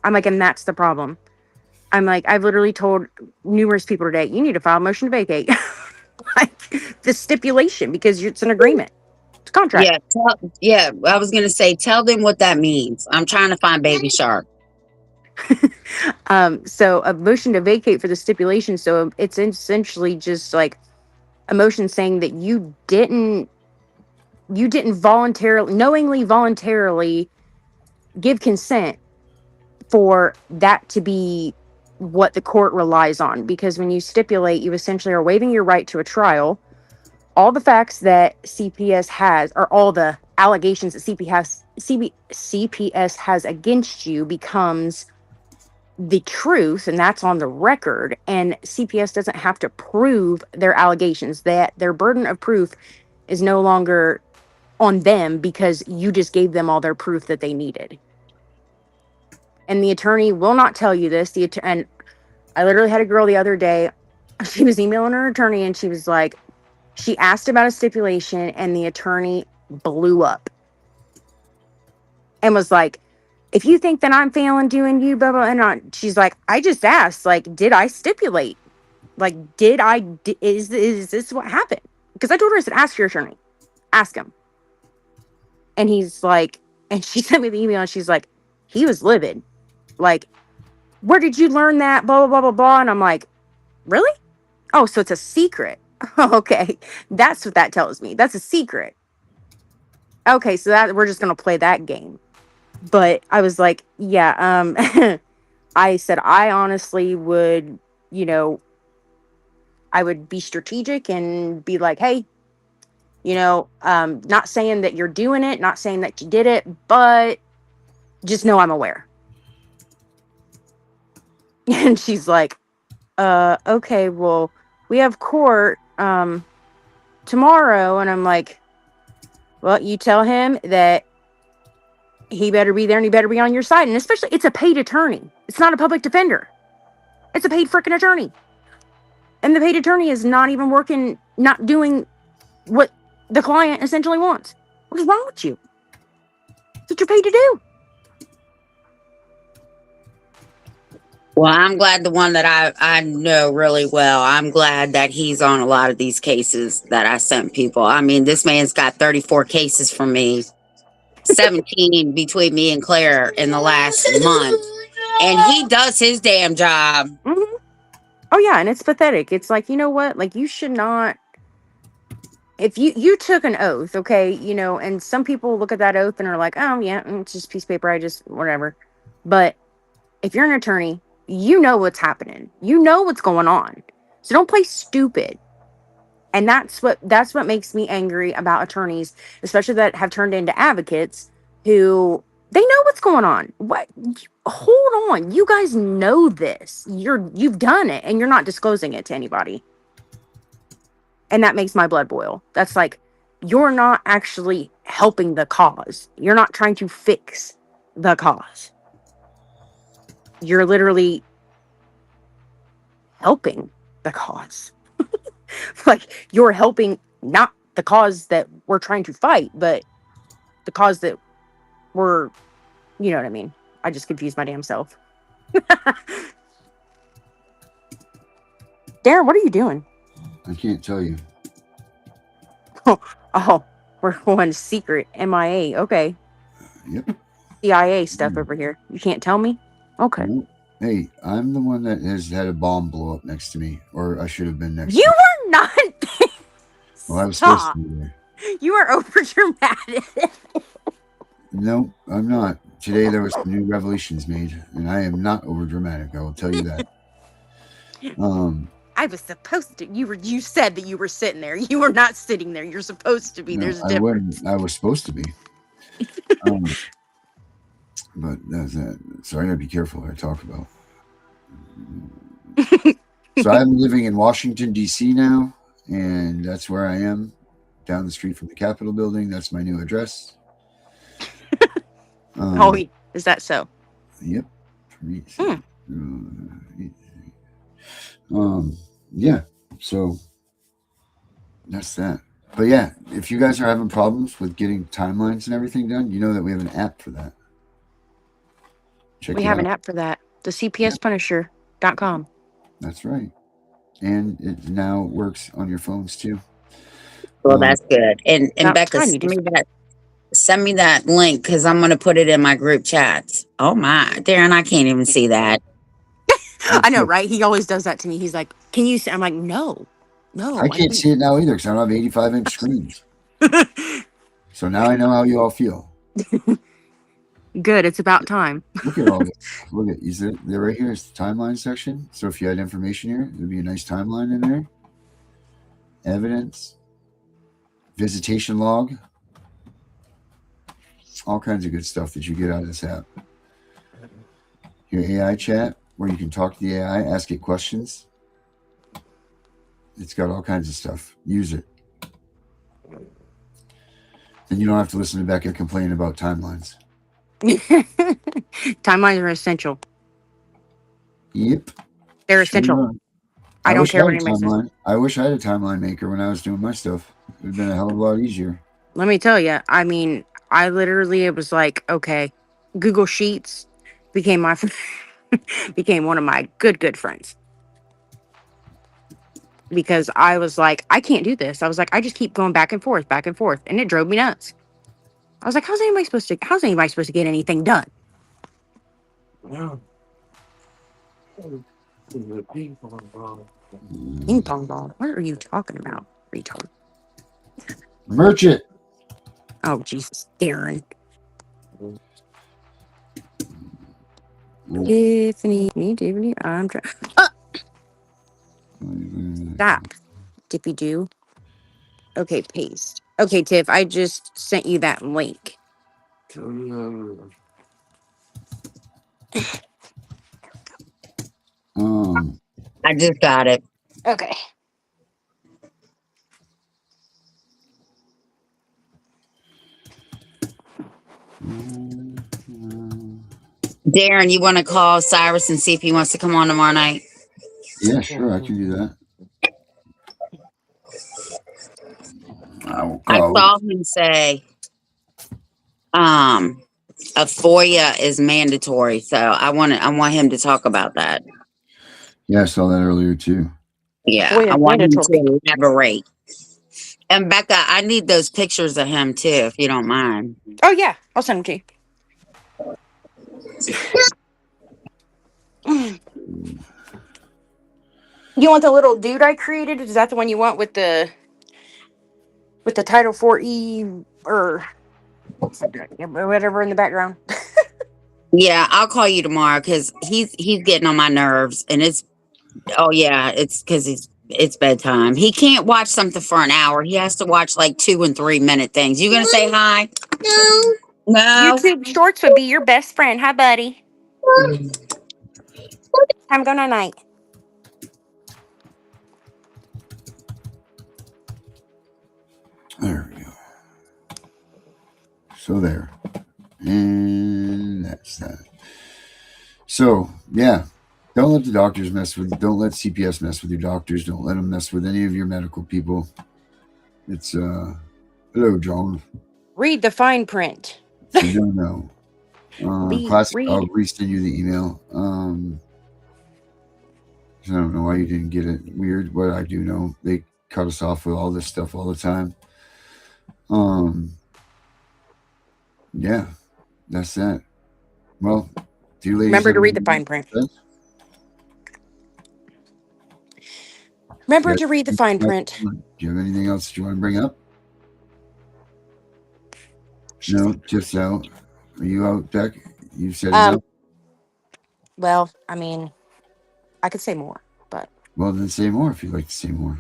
I'm like, and that's the problem. I'm like, I've literally told numerous people today, you need to file a motion to vacate. Like, the stipulation, because it's an agreement. It's a contract. Yeah, I was gonna say, tell them what that means. I'm trying to find Baby Shark. So a motion to vacate for the stipulation. So it's essentially just like a motion saying that you didn't voluntarily give consent for that to be what the court relies on. Because when you stipulate, you essentially are waiving your right to a trial. All the facts that CPS has, or all the allegations that CPS has against you, becomes the truth, and that's on the record. And CPS doesn't have to prove their allegations. That their burden of proof is no longer on them, because you just gave them all their proof that they needed. And the attorney will not tell you this. And I literally had a girl the other day. She was emailing her attorney, and she was like, she asked about a stipulation, and the attorney blew up and was like, if you think that I'm failing doing you, blah, blah, and she's like, I just asked, like, did I stipulate? Like, is this what happened? Because I told her, I said, ask your attorney. Ask him. And he's like, and she sent me the email, and she's like, he was livid. Like, where did you learn that? Blah, blah, blah, blah, blah. And I'm like, really? Oh, so it's a secret. Okay. That's what that tells me. That's a secret. Okay, so that we're just gonna play that game. But I was like, yeah, I said, I honestly would, I would be strategic and be like, hey, not saying that you're doing it, not saying that you did it, but just know I'm aware. And she's like, okay, well, we have court tomorrow. And I'm like, well, you tell him that he better be there, and he better be on your side. And especially, it's a paid attorney. It's not a public defender. It's a paid freaking attorney. And the paid attorney is not even working, not doing what the client essentially wants. What is wrong with you? That's what you're paid to do. Well, I'm glad the one that I know really well, I'm glad that he's on a lot of these cases that I sent people. I mean, this man's got 34 cases from me, 17 between me and Claire in the last month. And he does his damn job. Mm-hmm. Oh, yeah, and it's pathetic. It's like, you know what? Like, you should not... If you took an oath, okay, and some people look at that oath and are like, oh, yeah, it's just a piece of paper, whatever. But if you're an attorney, you know what's happening. You know what's going on. So don't play stupid. And that's what makes me angry about attorneys, especially that have turned into advocates, who they know what's going on. What? Hold on. You guys know this. You've done it, and you're not disclosing it to anybody. And that makes my blood boil. That's like, you're not actually helping the cause. You're not trying to fix the cause. You're literally helping the cause. Like, you're helping not the cause that we're trying to fight, but the cause that we're, you know what I mean? I just confused my damn self. Darren, what are you doing? I can't tell you. Oh, we're going secret MIA. Okay. Yep. CIA stuff over here. You can't tell me? Okay. Nope. Hey, I'm the one that has had a bomb blow up next to me, or I should have been next You to were not. Well, I was supposed Stop. to be there. You are over dramatic. No, I'm not. Today there was some new revelations made, and I am not over dramatic. I will tell you that. I was supposed to. You said that you were sitting there. You were not sitting there. You're supposed to be. No, There's a I difference. wasn't. I was supposed to be. But that's that. So I gotta be careful what I talk about. So I'm living in Washington, D.C. now, and that's where I am, down the street from the Capitol building. That's my new address. Oh, is that so? Yep. Yeah. So that's that. But yeah, if you guys are having problems with getting timelines and everything done, you know that we have an app for that. We have an app for that. The CPS Punisher.com. That's right. And it now works on your phones too. Well, that's good. And Becca, time you send me that link because I'm gonna put it in my group chats. Oh my, Darren, I can't even see that. I know, right? He always does that to me. He's like, "Can you see?" I'm like, "No, I can't see it now either because I don't have 85-inch screens. So now I know how you all feel. Good. It's about time. Look at all this. Look at there right here is the timeline section. So if you had information here, there'd be a nice timeline in there. Evidence, visitation log, all kinds of good stuff that you get out of this app. Your AI chat, where you can talk to the AI, ask it questions. It's got all kinds of stuff. Use it. Then you don't have to listen to Becca complain about timelines. Timelines are essential. Yep. They're essential. I don't care what anybody says. I wish I had a timeline maker when I was doing my stuff. It would have been a hell of a lot easier. Let me tell you. I mean, I literally, it was like, okay, Google Sheets became my became one of my good friends. Because I was like, I can't do this. I was like, I just keep going back and forth, and it drove me nuts. I was like, how's anybody supposed to get anything done? Ping pong ball. What are you talking about, retard? Merchant. Oh, Jesus, Darren. Tiffany, I'm trying. Stop. Dippy do. Okay, paste. Okay, Tiff, I just sent you that link. I just got it. Okay. Darren, you want to call Cyrus and see if he wants to come on tomorrow night? Yeah, sure, I can do that. I saw him say, a FOIA is mandatory, so I want him to talk about that. Yeah, I saw that earlier too. Yeah, I want him to elaborate. And Becca, I need those pictures of him too, if you don't mind. Oh yeah, I'll send them to you. You want the little dude I created? Is that the one you want with the Title 4E or whatever in the background? Yeah, I'll call you tomorrow because he's getting on my nerves, and it's because it's bedtime. He can't watch something for an hour. He has to watch like 2 and 3 minute things. You gonna say hi? No. YouTube Shorts would be your best friend. Hi, buddy. I'm going night. There we go. So there. And that's that. So, yeah. Don't let the doctors mess with. Don't let CPS mess with your doctors. Don't let them mess with any of your medical people. It's hello, John. Read the fine print. No. Classic. I'll Read. resend you the email. I don't know why you didn't get it. Weird. What I do know, they cut us off with all this stuff all the time. Yeah, that's that. Well, do you ladies Remember to have read the anything fine print. Remember to read the fine print. Do you have anything else that you want to bring up? No, just out. Are you out, Beck? You said enough? Well, I mean, I could say more, but Well, then say more if you'd like to say more.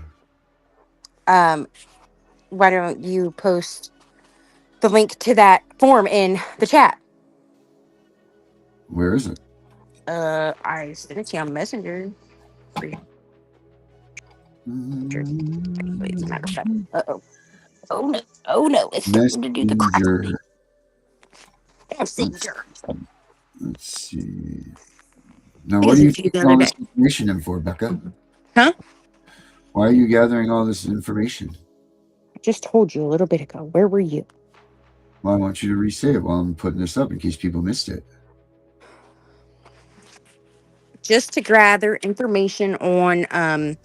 why don't you post the link to that form in the chat? Where is it? I sent it to you on Messenger. Wait, as a matter of fact. Uh-oh. Oh no, it's starting to do the crackling. Messenger. Let's see. Now, I what guess are you it's you the taking other all day. this information in for, Becca? Huh? Why are you gathering all this information? I just told you a little bit ago. Where were you? Well, I want you to re-say it while I'm putting this up in case people missed it. Just to gather information on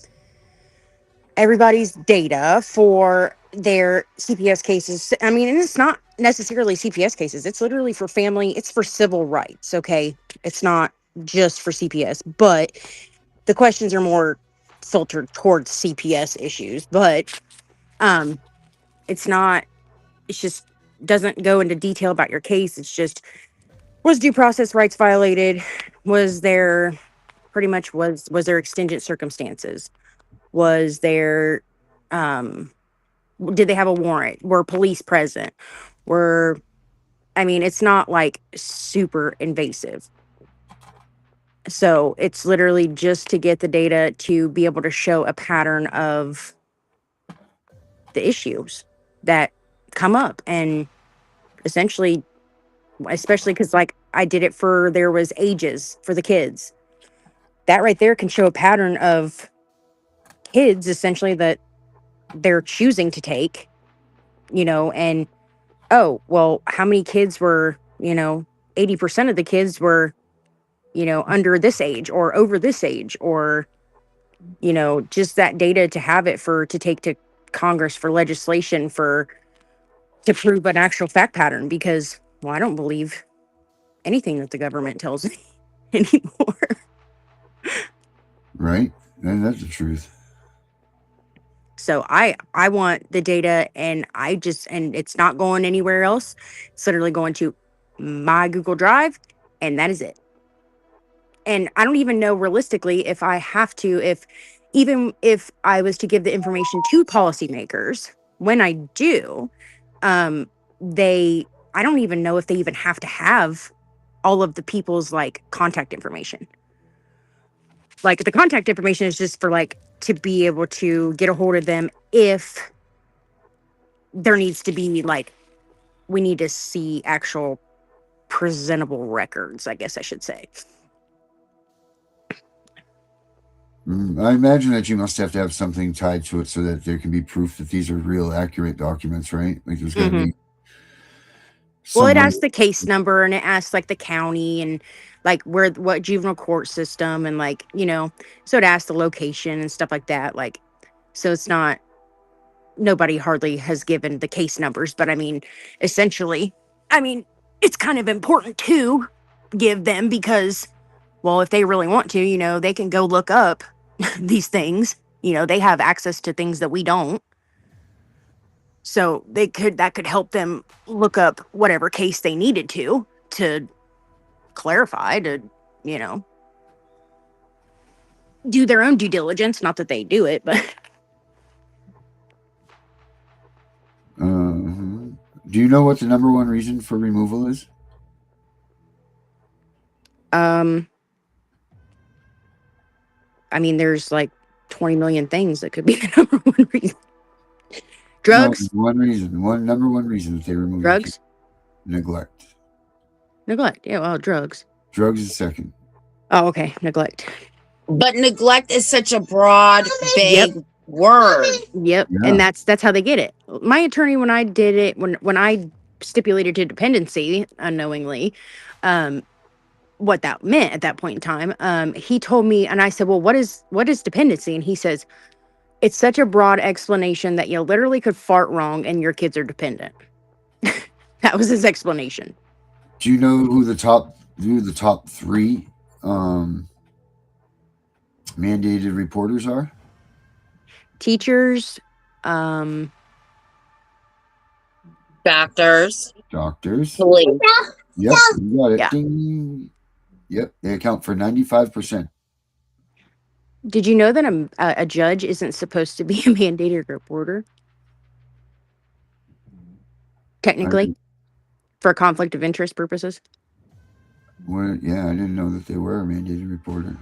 everybody's data for their CPS cases. I mean, and it's not necessarily CPS cases. It's literally for family. It's for civil rights. Okay. It's not just for CPS, but the questions are more filtered towards CPS issues, but it's not, it's just doesn't go into detail about your case. It's just, was due process rights violated? Was there pretty much was there extingent circumstances? Was there did they have a warrant? Were police present? Were, I mean, it's not like super invasive. So it's literally just to get the data to be able to show a pattern of the issues that come up. And essentially, especially because like I did it for, there was ages for the kids. That right there can show a pattern of kids essentially that they're choosing to take, and oh, well, how many kids were, 80% of the kids were, under this age or over this age, or, just that data to have it to take to Congress for legislation to prove an actual fact pattern, because, well, I don't believe anything that the government tells me anymore. Right? And that's the truth. So I want the data, and and it's not going anywhere else. It's literally going to my Google Drive, and that is it. And I don't even know realistically if I have to, even if I was to give the information to policymakers, when I do, I don't even know if they even have to have all of the people's like contact information. Like the contact information is just for like to be able to get a hold of them if there needs to be like, we need to see actual presentable records, I guess I should say. I imagine that you must have to have something tied to it so that there can be proof that these are real, accurate documents, right? Like there's got to be. Well, it asks the case number, and it asks like the county and like what juvenile court system, and like, so it asks the location and stuff like that. Like, so it's not, nobody hardly has given the case numbers, but I mean, essentially, it's kind of important to give them because, well, if they really want to, they can go look up these things. They have access to things that we don't. So that could help them look up whatever case they needed to clarify, to, do their own due diligence. Not that they do it, but. Do you know what the number one reason for removal is? There's like 20 million things that could be the number one reason. Drugs? No, number one reason that they remove drugs? Neglect. Neglect. Yeah, well, drugs. Drugs is second. Oh, okay. Neglect. But neglect is such a broad, vague word. Yep. Yeah. And that's how they get it. My attorney, when I did it, when I stipulated to dependency unknowingly, what that meant at that point in time, he told me, and I said, well, what is dependency? And he says, it's such a broad explanation that you literally could fart wrong and your kids are dependent. That was his explanation. Do you know who the top 3 mandated reporters are? Teachers, Doctors, Doctors. police. Yep, you got it. Yeah. Ding. Yep, they account for 95%. Did you know that a judge isn't supposed to be a mandated reporter? Technically, for conflict of interest purposes. Yeah, I didn't know that they were a mandated reporter.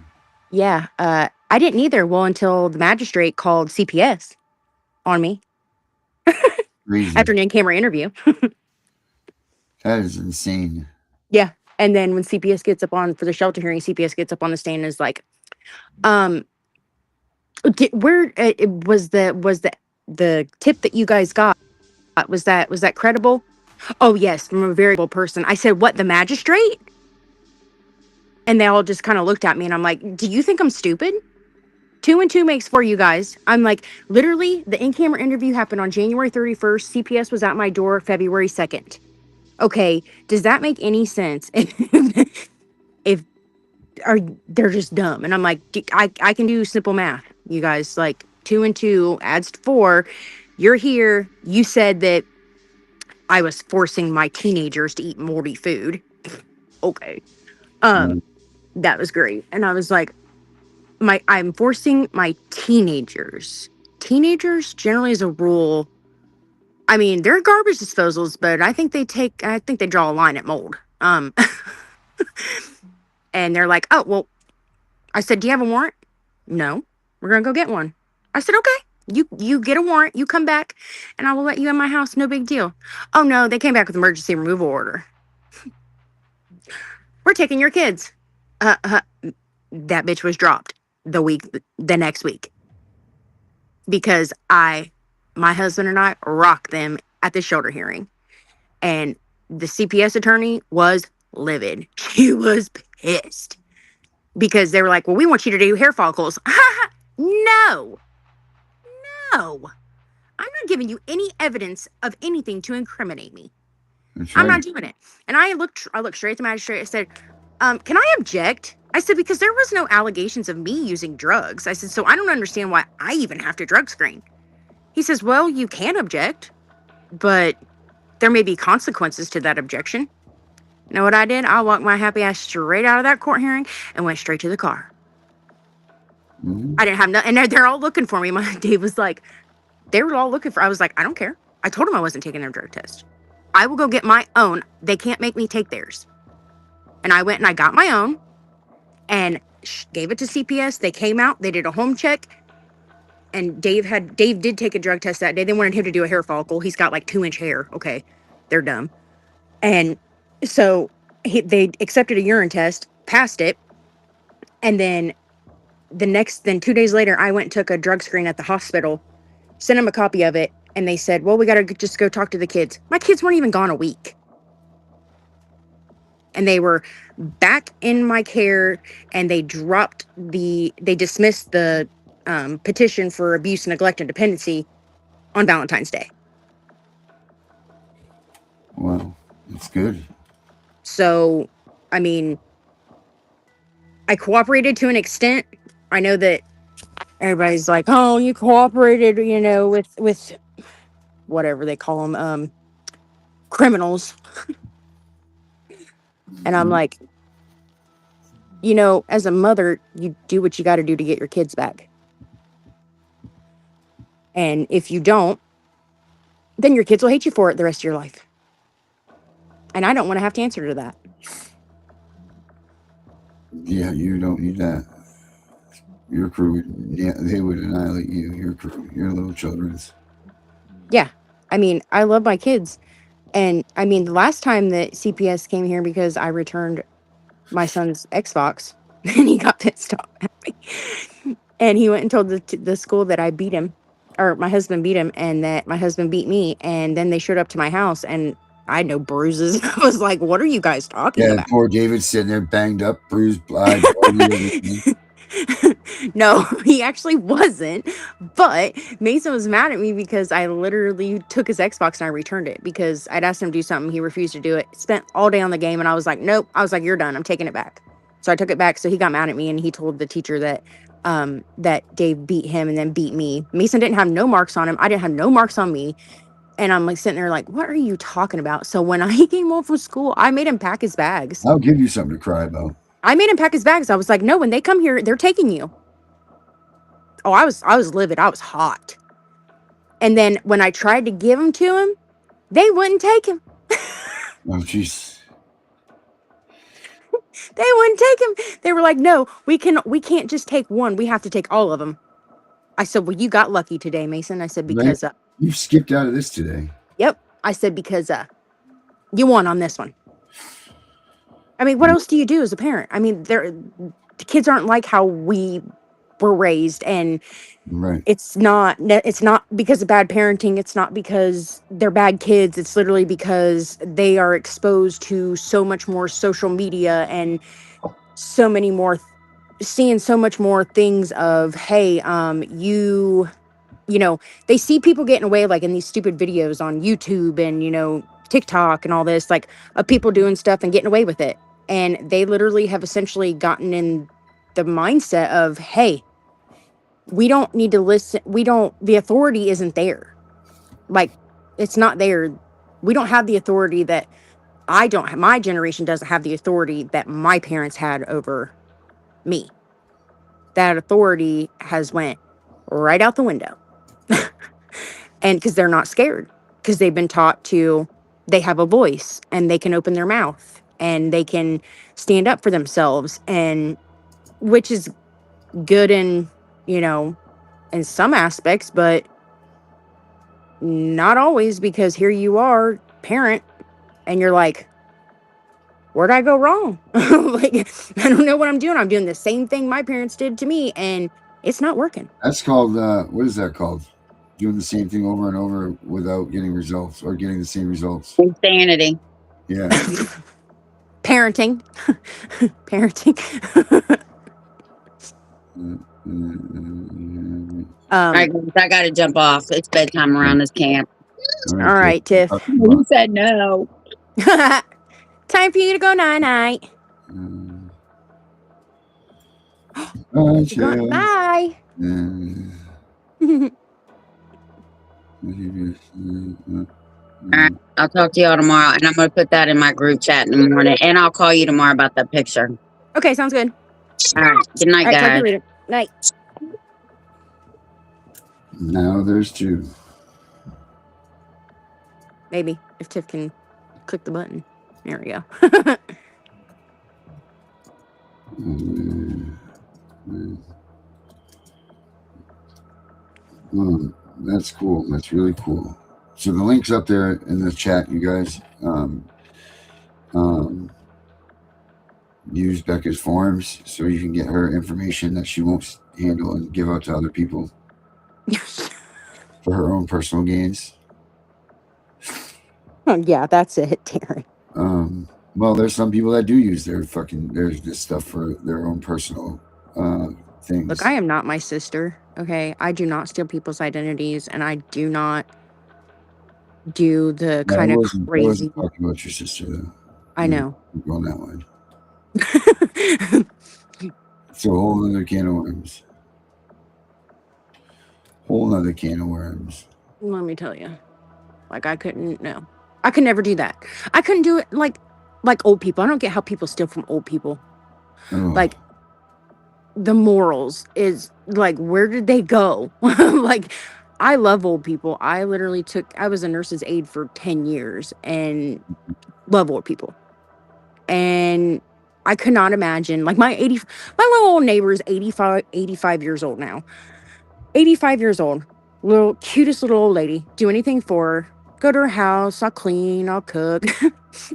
Yeah, I didn't either. Well, until the magistrate called CPS on me Crazy. after an in-camera interview. That is insane. Yeah, and then when CPS gets up on for the shelter hearing, CPS gets up on the stand and is like, where was the tip that you guys got? Was that credible? Oh yes, from a very credible person. I said, what, the magistrate? And they all just kind of looked at me, and I'm like, do you think I'm stupid? 2 and 2 makes 4, you guys. I'm like, literally, the in-camera interview happened on January 31st. CPS was at my door February 2nd. Okay, does that make any sense? if they're just dumb. And I'm like, I can do simple math, you guys. Like 2 and 2 adds 4. You're here. You said that I was forcing my teenagers to eat moldy food. Okay. That was great. And I was like, I'm forcing my teenagers. Teenagers generally as a rule, I mean, they're garbage disposals, but I think they draw a line at mold. And they're like, oh, well, I said, do you have a warrant? No. We're going to go get one. I said, okay, you get a warrant, you come back, and I will let you in my house. No big deal. Oh, no, they came back with emergency removal order. We're taking your kids. That bitch was dropped the next week. Because my husband and I rocked them at the shoulder hearing. And the CPS attorney was livid. She was pissed. Because they were like, well, we want you to do hair follicles. No. I'm not giving you any evidence of anything to incriminate me. That's I'm right. not doing it. And I looked straight at the magistrate. I said, can I object? I said, because there was no allegations of me using drugs. I said, so I don't understand why I even have to drug screen. He says, well, you can object, but there may be consequences to that objection. You know what I did? I walked my happy ass straight out of that court hearing and went straight to the car. Mhm. I didn't have no, and they're all looking for me. My Dave was like, they were all looking for, I was like, I don't care. I told them I wasn't taking their drug test. I will go get my own. They can't make me take theirs. And I went and I got my own and gave it to CPS. They came out, they did a home check. And Dave did take a drug test that day. They wanted him to do a hair follicle. He's got like 2-inch hair. Okay. They're dumb. And so they accepted a urine test, passed it. And then 2 days later, I went and took a drug screen at the hospital, sent him a copy of it. And they said, well, we got to just go talk to the kids. My kids weren't even gone a week. And they were back in my care, and they dismissed the petition for abuse, neglect, and dependency on Valentine's Day. Wow, that's good. So, I mean, I cooperated to an extent. I know that everybody's like, oh, you cooperated, with whatever they call them, criminals. And I'm like, as a mother, you do what you got to do to get your kids back. And if you don't, then your kids will hate you for it the rest of your life. And I don't want to have to answer to that. Yeah, you don't need that. Your crew, they would annihilate you. Your crew, your little children's. Yeah. I mean, I love my kids. And the last time that CPS came here, because I returned my son's Xbox, And he got pissed off at me. And he went and told the school that I beat him, or my husband beat him, and that my husband beat me. And then they showed up to my house, and I had no bruises. I was like, "What are you guys talking Yeah, about?" poor David sitting there banged up, bruised, bloody, everything. No, he actually wasn't. But Mason was mad at me because I literally took his Xbox and I returned it because I'd asked him to do something. He refused to do it. Spent all day on the game, and I was like, "Nope." I was like, "You're done. I'm taking it back." So I took it back. So he got mad at me and he told the teacher that that Dave beat him and then beat me. Mason didn't have no marks on him. I didn't have no marks on me. And I'm like sitting there like, "What are you talking about?" So when I came home from school, I made him pack his bags. I'll give you something to cry about. I made him pack his bags. I was like, "No, when they come here, they're taking you." Oh, I was livid. I was hot. And then when I tried to give him to him, they wouldn't take him. Oh, jeez. They wouldn't take him. They were like, "No, we can't just take one. We have to take all of them." I said, "Well, you got lucky today, Mason." I said, Right? "Because You've skipped out of this today. yep." I said, "Because you won on this one." I mean, what else do you do as a parent? I mean, the kids aren't like how we were raised, and Right. it's not because of bad parenting. It's not because they're bad kids. It's literally because they are exposed to so much more social media and so many more seeing so much more things of, hey, you know, they see people getting away like in these stupid videos on YouTube and, TikTok and all this, like, of people doing stuff and getting away with it. And they literally have essentially gotten in the mindset of, hey, we don't need to listen. The authority isn't there. Like, it's not there. We don't have the authority that I don't have. My generation doesn't have the authority that my parents had over me. That authority has went right out the window. And because they're not scared, because they've been taught to, they have a voice and they can open their mouth and they can stand up for themselves, and which is good you know, in some aspects, but not always, because here you are, parent, and you're like, where'd I go wrong? Like, I don't know what I'm doing. I'm doing the same thing my parents did to me, and it's not working. That's called, what is that called? Doing the same thing over and over without getting results or getting the same results. Insanity. Yeah. Parenting. Parenting. All right, guys, I gotta jump off. It's bedtime around this camp. All right, Tiff. You said no. Time for you to go night-night. Bye. All right, I'll talk to y'all tomorrow, and I'm gonna put that in my group chat in the morning, and I'll call you tomorrow about that picture. Okay, sounds good. All right, good night, All right, talk to guys. you later. Night. Now there's two. Maybe if Tiff can click the button. There we go. That's cool. That's really cool. So the link's up there in the chat, you guys. Use Becca's forms so you can get her information that she won't handle and give out to other people for her own personal gains. Yeah, that's it, Darren. Well, there's some people that do use there's this stuff for their own personal things. Look, I am not my sister. Okay, I do not steal people's identities, and I do not do the kind of I crazy. wasn't talking about your sister, though. I know. Keep going that way. It's a whole other can of worms. Whole other can of worms. Let me tell you, like, I could never do that. I couldn't do it like old people. I don't get how people steal from old people. Oh. Like, the morals is like, where did they go? Like, I love old people. I was a nurse's aide for 10 years and love old people. And I could not imagine, like, my little old neighbor is 85 years old now. 85 years old. Little cutest little old lady. Do anything for her. Go to her house. I'll clean. I'll cook.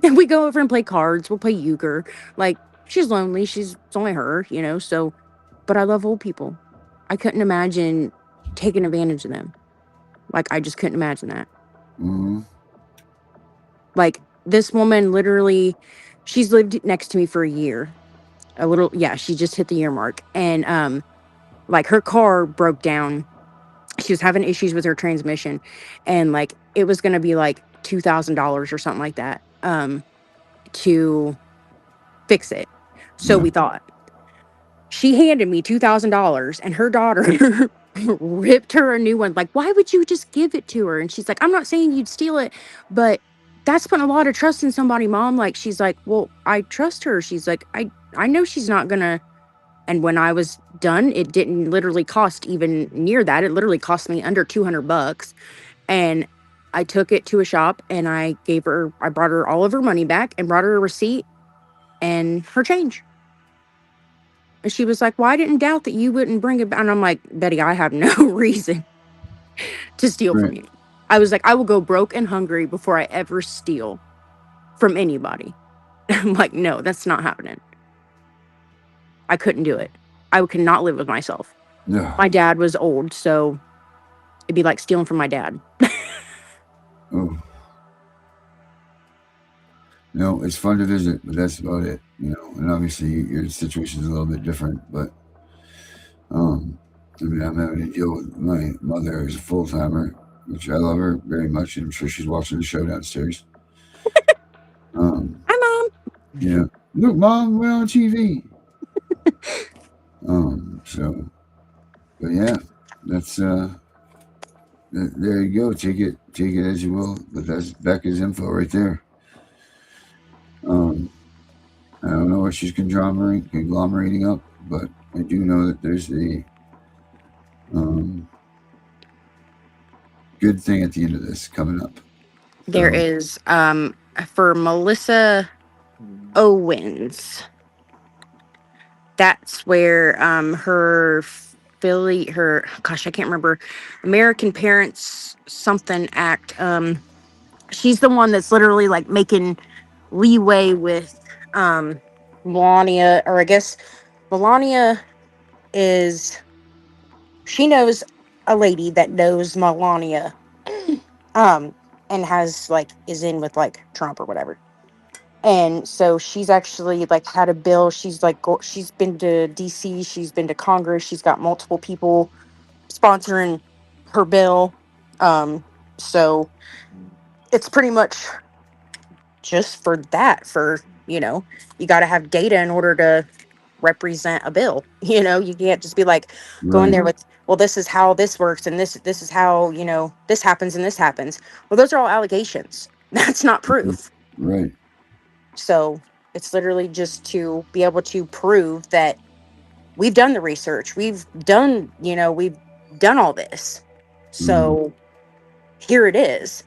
And we go over and play cards. We'll play euchre. Like, she's lonely. It's only her, you know. So, but I love old people. I couldn't imagine taking advantage of them. Like I just couldn't imagine that. Mm-hmm. Like this woman, literally, she's lived next to me for a year. A little, yeah. She just hit the year mark, and like her car broke down. She was having issues with her transmission, and like it was gonna be like $2,000 or something like that to fix it. So Yeah. we thought. She handed me $2,000 and her daughter ripped her a new one. Like, why would you just give it to her? And she's like, I'm not saying you'd steal it, but that's putting a lot of trust in somebody, mom. Like, she's like, well, I trust her. She's like, I know she's not gonna. And when I was done, it didn't literally cost even near that. It literally cost me under $200. And I took it to a shop and I brought her all of her money back and brought her a receipt and her change. And she was like, well, I didn't doubt that you wouldn't bring it back. And I'm like, Betty, I have no reason to steal from Right. you. I was like, I will go broke and hungry before I ever steal from anybody. I'm like, no, that's not happening. I couldn't do it. I could not live with myself. Yeah. My dad was old, so it'd be like stealing from my dad. Oh. No, it's fun to visit, but that's about it. You know, and obviously your situation is a little bit different, but I mean, I'm having to deal with my mother who's a full timer, which I love her very much, and I'm sure she's watching the show downstairs. Hi, Mom. Yeah, look, Mom, we're on TV. So, but yeah, that's there you go. Take it as you will. But that's Becca's info right there. I don't know what she's conglomerating up, but I do know that there's a good thing at the end of this coming up. There is for Melissa Owens. That's where her gosh, I can't remember, American Parents something Act. She's the one that's literally like making leeway with Melania, or I guess Melania is, she knows a lady that knows Melania and has like is in with like Trump or whatever. And so she's actually like had a bill. She's like she's been to DC, she's been to Congress, she's got multiple people sponsoring her bill. So it's pretty much just for that, for, you know, you got to have data in order to represent a bill. You know, you can't just be like going there with, well, this is how this works and this is how, you know, this happens and this happens. Well, those are all allegations. That's not proof. Right. So it's literally just to be able to prove that we've done the research. We've done, you know, we've done all this. So here it is.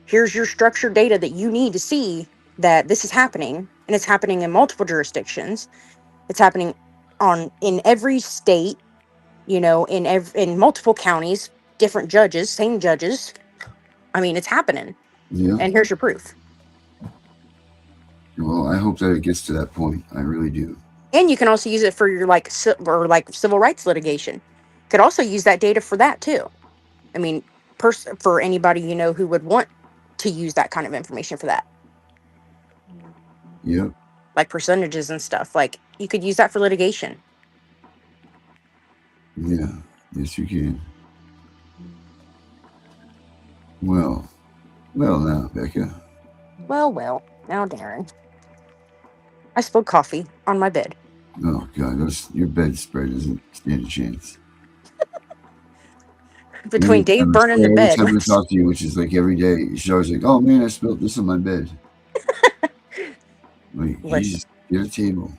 Here's your structured data that you need to see that this is happening. And it's happening in multiple jurisdictions. It's happening in every state, you know, in multiple counties, different judges, same judges. I mean, it's happening. Yeah. And here's your proof. Well, I hope that it gets to that point. I really do. And you can also use it for your like civil rights litigation. Could also use that data for that too. I mean, for anybody, you know, who would want to use that kind of information for that. Yep. Like percentages and stuff. Like you could use that for litigation. Yeah. Yes, you can. Well now, Becca. Well, now, Darren. I spilled coffee on my bed. Oh God, your bedspread doesn't stand a chance. Between Dave burning the bed. Every time I talk to you, which is like every day, she's always like, "Oh man, I spilled this on my bed." Like, Jesus, get a table.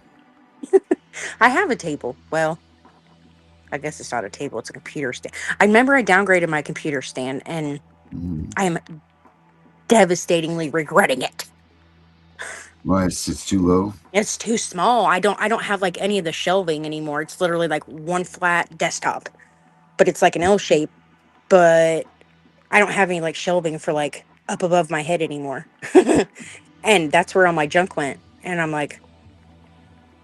I have a table. Well, I guess it's not a table; it's a computer stand. I remember I downgraded my computer stand, and I am devastatingly regretting it. Why? It's too low. It's too small. I don't have like any of the shelving anymore. It's literally like one flat desktop, but it's like an L shape. But I don't have any like shelving for like up above my head anymore. And that's where all my junk went. And I'm like,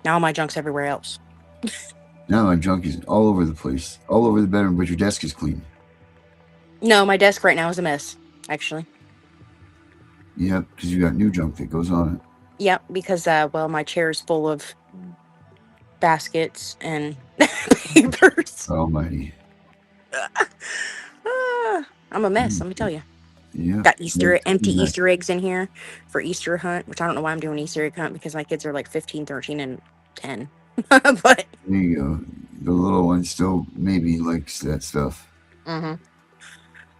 Now my junk's everywhere else. Now my junk is all over the place, all over the bedroom, but your desk is clean. No, my desk right now is a mess, actually. Yep, because you got new junk that goes on it. Yep, because well, my chair is full of baskets and papers. Almighty. I'm a mess, let me tell you. Yeah. Got empty Easter eggs in here for Easter hunt, which I don't know why I'm doing Easter egg hunt because my kids are like 15, 13, and 10. But there you go. The little one still maybe likes that stuff. oh,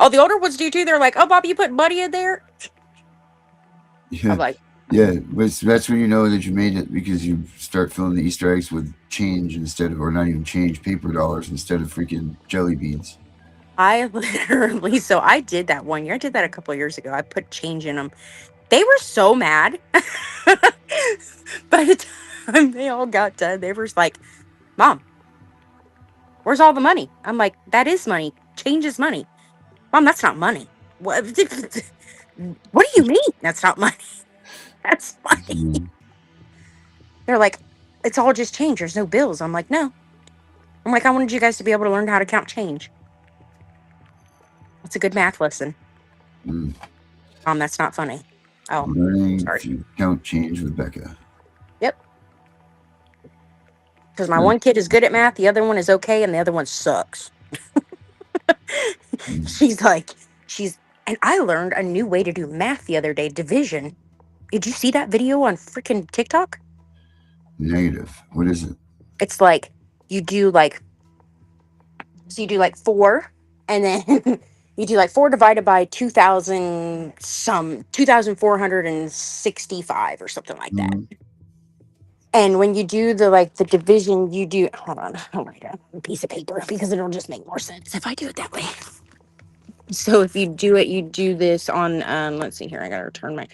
the older ones do too. They're like, "Oh, Bob, you put Buddy in there." Yeah. I'm like, yeah, but that's when you know that you made it, because you start filling the Easter eggs with change instead of, or not even change, paper dollars instead of freaking jelly beans. I literally, so I did that one year. I did that a couple of years ago. I put change in them. They were so mad. By the time they all got done, they were like, "Mom, where's all the money?" I'm like, "That is money. Change is money." "Mom, that's not money." What? What do you mean that's not money? That's money. Mm-hmm. They're like, "It's all just change. There's no bills." I'm like, "No." I'm like, "I wanted you guys to be able to learn how to count change. It's a good math lesson." Mom, that's not funny. Oh, learning sorry. to count change with Becca. Yep. Because my one kid is good at math, the other one is okay, and the other one sucks. And I learned a new way to do math the other day, division. Did you see that video on freaking TikTok? Negative. What is it? It's like you do like 4, and then you do like 4 divided by 2,465 or something like that. And when you do the division, you do, hold on, I'll write down a piece of paper because it'll just make more sense if I do it that way. So if you do it, you do this on, let's see here, I gotta return my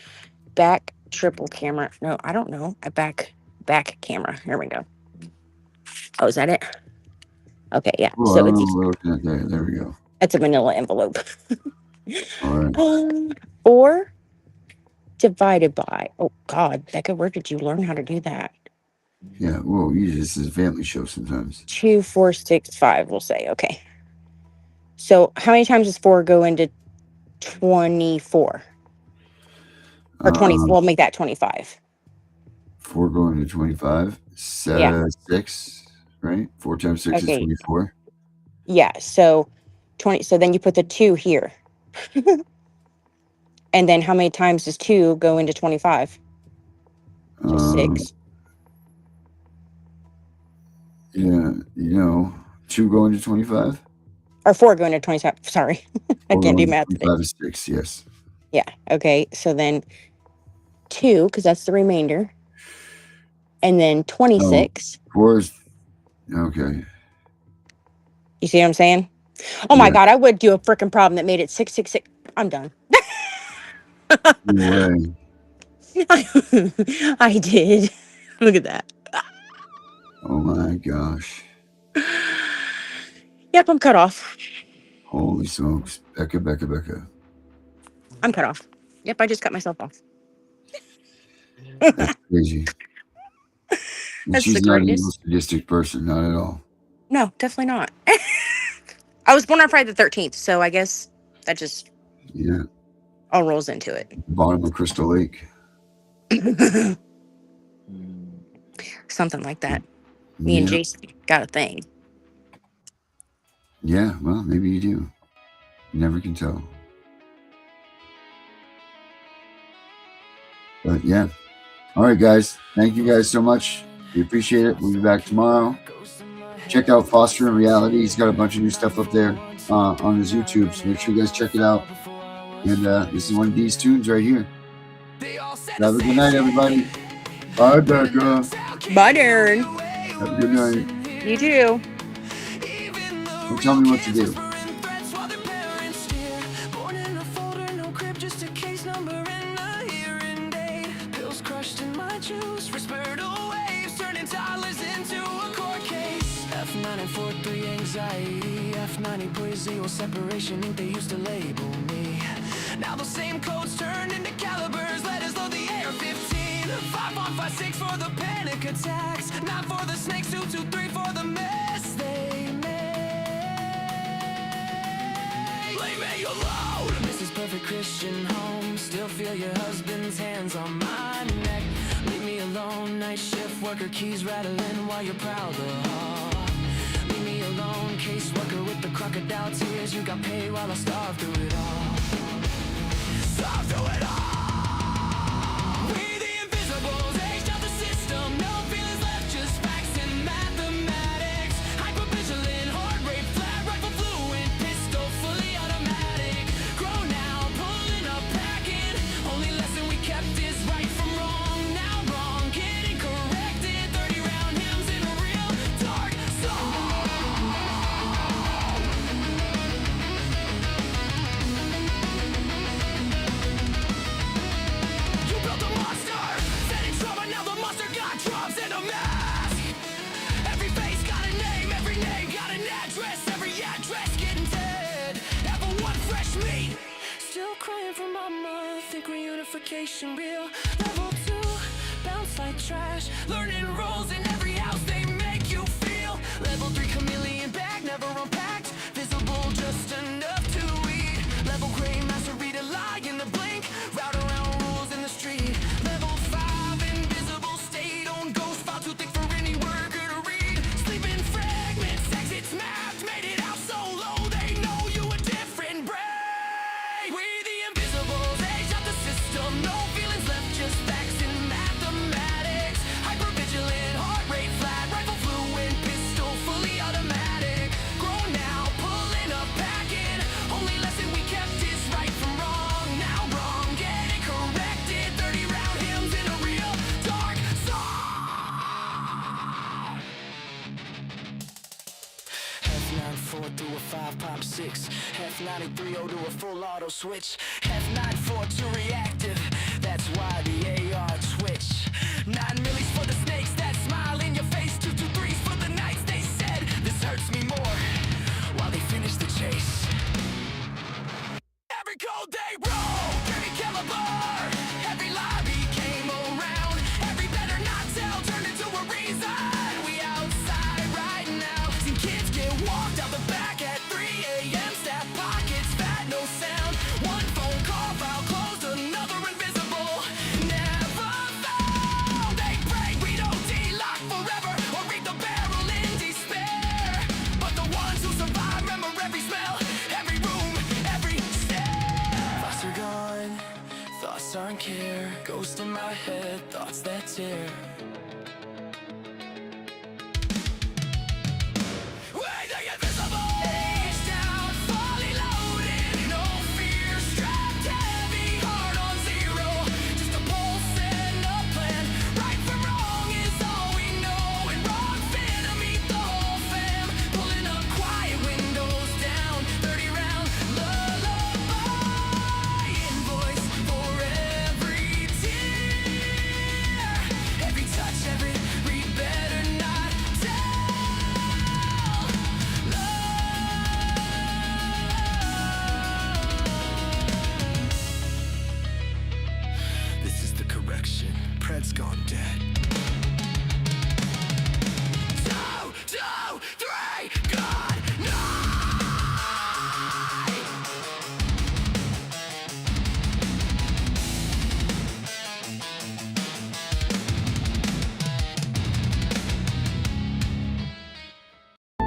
back triple camera. No, I don't know, a back camera. Here we go. Oh, is that it? Okay, yeah. Oh, So I don't know what we're looking at there. There we go. It's a manila envelope. All right. 4 divided by, oh God, Becca, where did you learn how to do that? Yeah, whoa, this is a family show sometimes. 2, 4, 6, 5, we'll say. Okay. So how many times does 4 go into 24? Or 20, we'll make that 25. 4 going to 25. 6, right? 4 times 6 is 24. Yeah, so 20. So then you put the 2 here. And then how many times does 2 go into 25? Just 6. Yeah, 2 going to 25? Or 4 going to 25. Sorry. I can't do math today. 5 is 6, yes. Yeah, okay. So then 2, because that's the remainder. And then 26. 4 is, okay. You see what I'm saying? Oh my God, I would do a freaking problem that made it 666. I'm done. No way. I did. Look at that. Oh my gosh. Yep, I'm cut off. Holy smokes. Becca. I'm cut off. Yep, I just cut myself off. That's crazy. That's she's the not an greatest. evil, sadistic person, not at all. No, definitely not. I was born on Friday the 13th, so I guess that just all rolls into it. Bottom of Crystal Lake. Something like that. Me and Jason got a thing. Yeah, well, maybe you do. You never can tell. But yeah. All right, guys. Thank you guys so much. We appreciate it. We'll be back tomorrow. Check out Foster in Reality. He's got a bunch of new stuff up there on his YouTube. So make sure you guys check it out. And this is one of these tunes right here. Have a good night, everybody. Bye, Becca. Bye, Darren. Have a good night. You too. Don't tell me what to do. Anxiety, F90 poison, separation, ink they used to label me. Now the same codes turned into calibers, let us load the AR-15. 5 on 156 for the panic attacks, 9 for the snakes, 223 for the mess they made. Leave me alone. This is perfect Christian home. Still feel your husband's hands on my neck. Leave me alone. Night shift worker, keys rattling while you're proud of her. Leave me alone. Caseworker with the crocodile tears. You got paid while I starved through it all. Starved through it all. We the invisibles, aged out the system. No feelings left, just facts and mathematics. Hypervigilant, heart rate flat, rifle fluent, pistol fully automatic. Grown now, pulling up, packing. Only lesson we kept is right from wrong. Now wrong, getting corrected. 30-round hymns in a real dark song. You built a monster, setting trauma, now the monster got drums and a mask. Every face got a name, every name got an address, every address getting dead. Ever want fresh meat? Still crying for mama, think reunification real. Level 2, bounce like trash, learning roles in every house they make you feel. Level 3, chameleon bag, never unpacked, visible just enough to eat. Level gray, master read a lie in the blink, route around rules in the street. Level 5, invisible state on ghost file, too thick for any worker to read. Sleeping fragments, exits mapped, made it out so low they know you a different breed. We the invisibles, aged out the system, no feelings left, just facts and mathematics. Hypervigilant, heart rate flat, rifle fluent, pistol fully automatic. Grown now, pulling up, packing. Only lesson we kept is right from wrong. Now wrong, getting corrected. 30-round hymns in a real dark song. F94 through a 5 pop 6. F93 to a full auto switch. F94 to reactive. That's why the AR twitch. 9 millis for the snakes that smile in your face. 223s for the nights they said this hurts me more. While they finish the chase. Every code they wrote, every caliber, every lie became around. Every better not tell turned into a reason. We outside right now. Seen kids get walked out the back at 3 a.m. Staff pockets, fat, no sound. One phone call, file closed, another invisible. Never found. They pray we don't delock forever or read the barrel in despair. But the ones who survive remember every smell, every room, every stare. Thoughts are gone, thoughts aren't care. Ghost in my head, thoughts that tear. We're the invisible. Aged out, fully loaded, no fear, strapped heavy, heart on zero. Just a pulse and a plan. Right from wrong is all we know, and wrong fit to meet the whole fam. Pulling up quiet, windows down, 30-round lullaby. Invoice for every tear, every touch, every read better not tell. This is the correction. Pred's gone dead. 2, 2, 3, good night.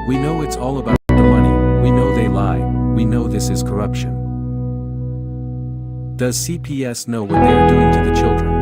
We know it's all about the money, we know they lie, we know this is corruption. Does CPS know what they are doing to the children?